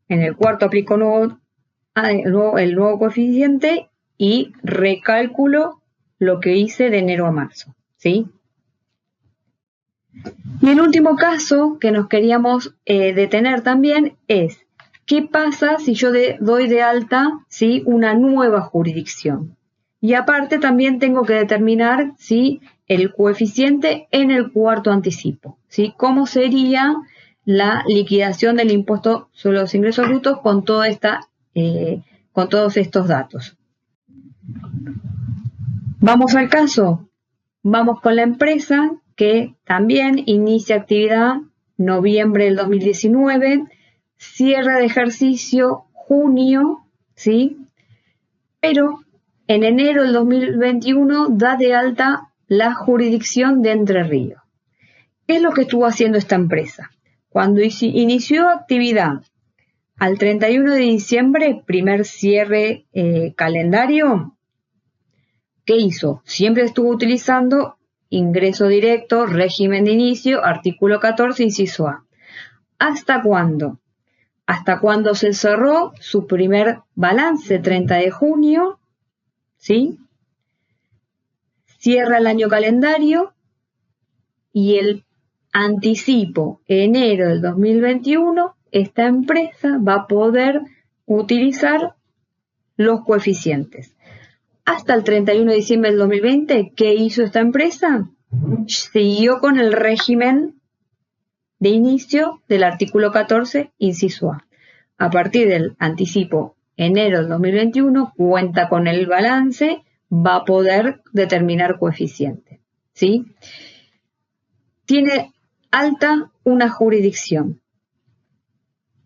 en el cuarto aplico el nuevo coeficiente y recálculo lo que hice de enero a marzo, ¿sí? Y el último caso que nos queríamos detener también es, ¿qué pasa si yo doy de alta, ¿sí?, una nueva jurisdicción? Y aparte también tengo que determinar, ¿sí?, el coeficiente en el cuarto anticipo, ¿sí? ¿Cómo sería la liquidación del impuesto sobre los ingresos brutos con todos estos datos? Vamos al caso. Vamos con la empresa que también inicia actividad noviembre del 2019, cierre de ejercicio junio, ¿sí? Pero en enero del 2021 da de alta la jurisdicción de Entre Ríos. ¿Qué es lo que estuvo haciendo esta empresa? Cuando inició actividad al 31 de diciembre, primer cierre calendario, ¿qué hizo? Siempre estuvo utilizando ingreso directo, régimen de inicio, artículo 14, inciso A. ¿Hasta cuándo? Hasta cuando se cerró su primer balance, 30 de junio, ¿sí? Cierra el año calendario y el anticipo, enero del 2021, esta empresa va a poder utilizar los coeficientes. Hasta el 31 de diciembre del 2020, ¿qué hizo esta empresa? Siguió con el régimen de inicio del artículo 14, inciso A. A partir del anticipo enero del 2021, cuenta con el balance, va a poder determinar coeficiente, ¿sí? Tiene alta una jurisdicción.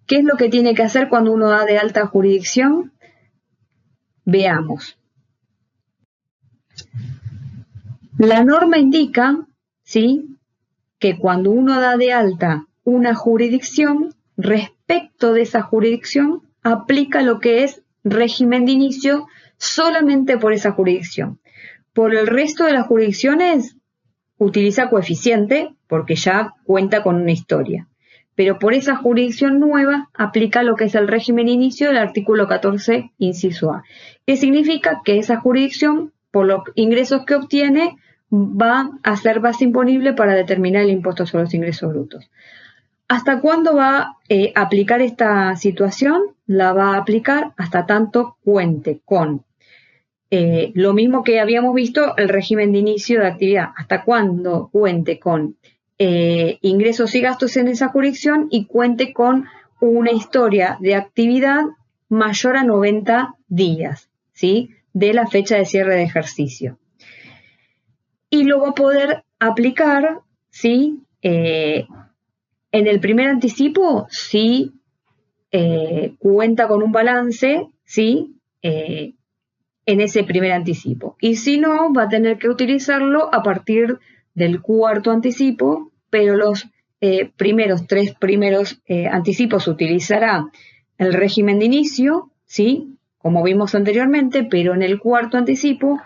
¿Qué es lo que tiene que hacer cuando uno da de alta jurisdicción? Veamos. La norma indica, ¿sí?, que cuando uno da de alta una jurisdicción, respecto de esa jurisdicción, aplica lo que es régimen de inicio solamente por esa jurisdicción. Por el resto de las jurisdicciones, utiliza coeficiente porque ya cuenta con una historia. Pero por esa jurisdicción nueva, aplica lo que es el régimen de inicio del artículo 14, inciso A. ¿Qué significa? Que esa jurisdicción, por los ingresos que obtiene, va a ser base imponible para determinar el impuesto sobre los ingresos brutos. ¿Hasta cuándo va a aplicar esta situación? La va a aplicar hasta tanto cuente con lo mismo que habíamos visto, el régimen de inicio de actividad. Hasta cuándo cuente con ingresos y gastos en esa jurisdicción y cuente con una historia de actividad mayor a 90 días, ¿sí?, de la fecha de cierre de ejercicio. Y lo va a poder aplicar, ¿sí?, en el primer anticipo, si cuenta con un balance, ¿sí?, en ese primer anticipo. Y si no, va a tener que utilizarlo a partir del cuarto anticipo, pero los tres primeros anticipos utilizará el régimen de inicio, ¿sí?, como vimos anteriormente, pero en el cuarto anticipo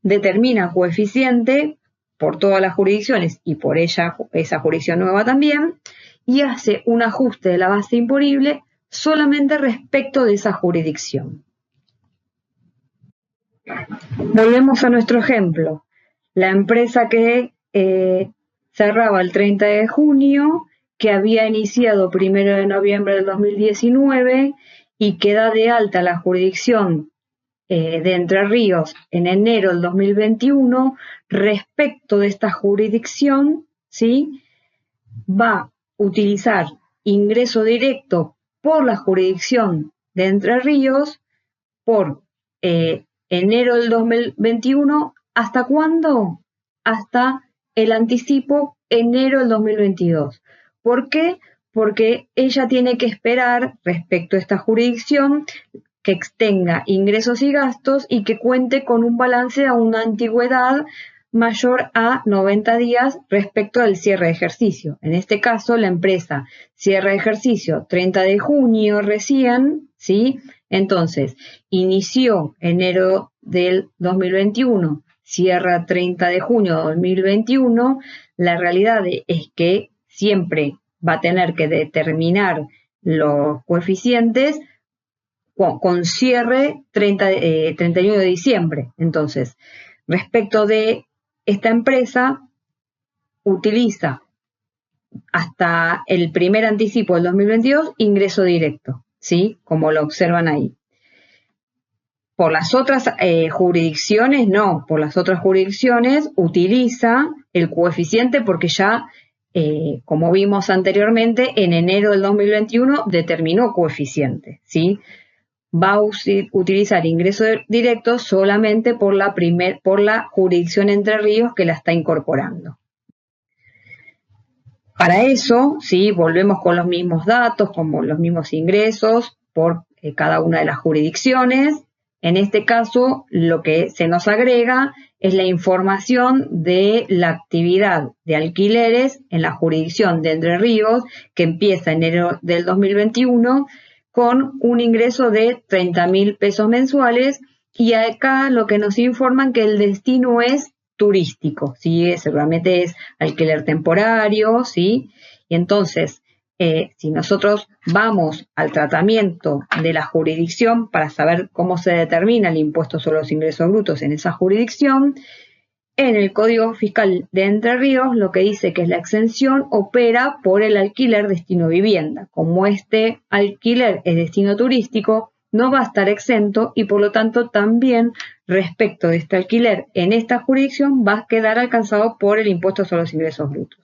determina coeficiente por todas las jurisdicciones y por esa jurisdicción nueva también, y hace un ajuste de la base imponible solamente respecto de esa jurisdicción. Volvemos a nuestro ejemplo. La empresa que cerraba el 30 de junio, que había iniciado 1 de noviembre del 2019 y que da de alta la jurisdicción de Entre Ríos en enero del 2021, respecto de esta jurisdicción, ¿sí?, va a utilizar ingreso directo por la jurisdicción de Entre Ríos por enero del 2021, ¿hasta cuándo? Hasta el anticipo enero del 2022. ¿Por qué? Porque ella tiene que esperar respecto a esta jurisdicción que tenga ingresos y gastos y que cuente con un balance a una antigüedad mayor a 90 días respecto al cierre de ejercicio. En este caso, la empresa cierra ejercicio 30 de junio recién, ¿sí? Entonces, inició enero del 2021, cierra 30 de junio de 2021, la realidad es que siempre va a tener que determinar los coeficientes con cierre 31 de diciembre. Entonces, respecto de esta empresa, utiliza hasta el primer anticipo del 2022 ingreso directo, ¿sí? Como lo observan ahí. Por las otras jurisdicciones, no. Por las otras jurisdicciones utiliza el coeficiente porque ya, como vimos anteriormente, en enero del 2021 determinó coeficiente, ¿sí? Va a utilizar ingreso directo solamente por la jurisdicción Entre Ríos que la está incorporando. Para eso, sí, volvemos con los mismos datos, como los mismos ingresos por cada una de las jurisdicciones. En este caso, lo que se nos agrega es la información de la actividad de alquileres en la jurisdicción de Entre Ríos, que empieza en enero del 2021, con un ingreso de 30.000 pesos mensuales, y acá lo que nos informan que el destino es turístico, ¿sí? Seguramente es alquiler temporario, ¿sí? Y entonces, si nosotros vamos al tratamiento de la jurisdicción para saber cómo se determina el impuesto sobre los ingresos brutos en esa jurisdicción, en el Código Fiscal de Entre Ríos lo que dice que es la exención opera por el alquiler destino vivienda. Como este alquiler es destino turístico, no va a estar exento y por lo tanto también respecto de este alquiler en esta jurisdicción va a quedar alcanzado por el impuesto sobre los ingresos brutos.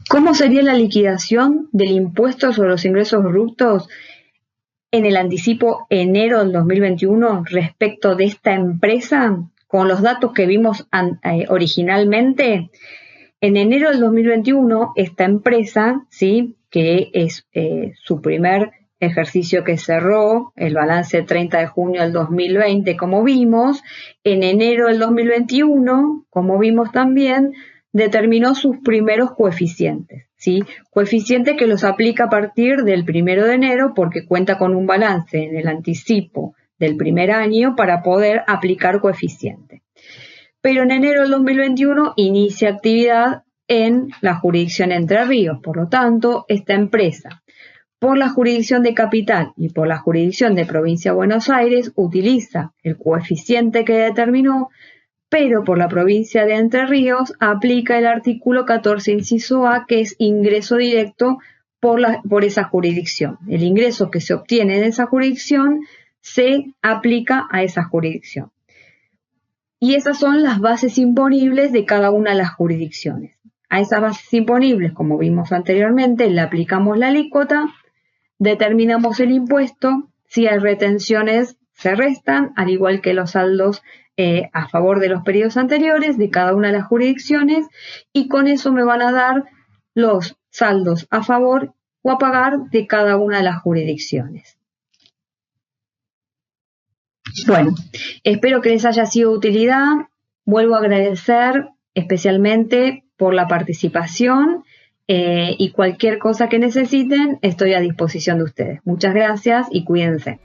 ¿Cómo sería la liquidación del impuesto sobre los ingresos brutos en el anticipo enero del 2021 respecto de esta empresa? Con los datos que vimos originalmente, en enero del 2021 esta empresa, ¿sí? Que es su primer ejercicio que cerró, el balance 30 de junio del 2020, como vimos, en enero del 2021, como vimos también, determinó sus primeros coeficientes, ¿sí? Coeficientes que los aplica a partir del 1 de enero porque cuenta con un balance en el anticipo del primer año para poder aplicar coeficiente. Pero en enero del 2021 inicia actividad en la jurisdicción Entre Ríos. Por lo tanto, esta empresa, por la jurisdicción de Capital y por la jurisdicción de Provincia de Buenos Aires, utiliza el coeficiente que determinó, pero por la provincia de Entre Ríos aplica el artículo 14, inciso A, que es ingreso directo por esa jurisdicción. El ingreso que se obtiene de esa jurisdicción se aplica a esa jurisdicción. Y esas son las bases imponibles de cada una de las jurisdicciones. A esas bases imponibles, como vimos anteriormente, le aplicamos la alícuota, determinamos el impuesto, si hay retenciones se restan, al igual que los saldos a favor de los periodos anteriores de cada una de las jurisdicciones, y con eso me van a dar los saldos a favor o a pagar de cada una de las jurisdicciones. Bueno, espero que les haya sido de utilidad. Vuelvo a agradecer especialmente por la participación y cualquier cosa que necesiten, estoy a disposición de ustedes. Muchas gracias y cuídense.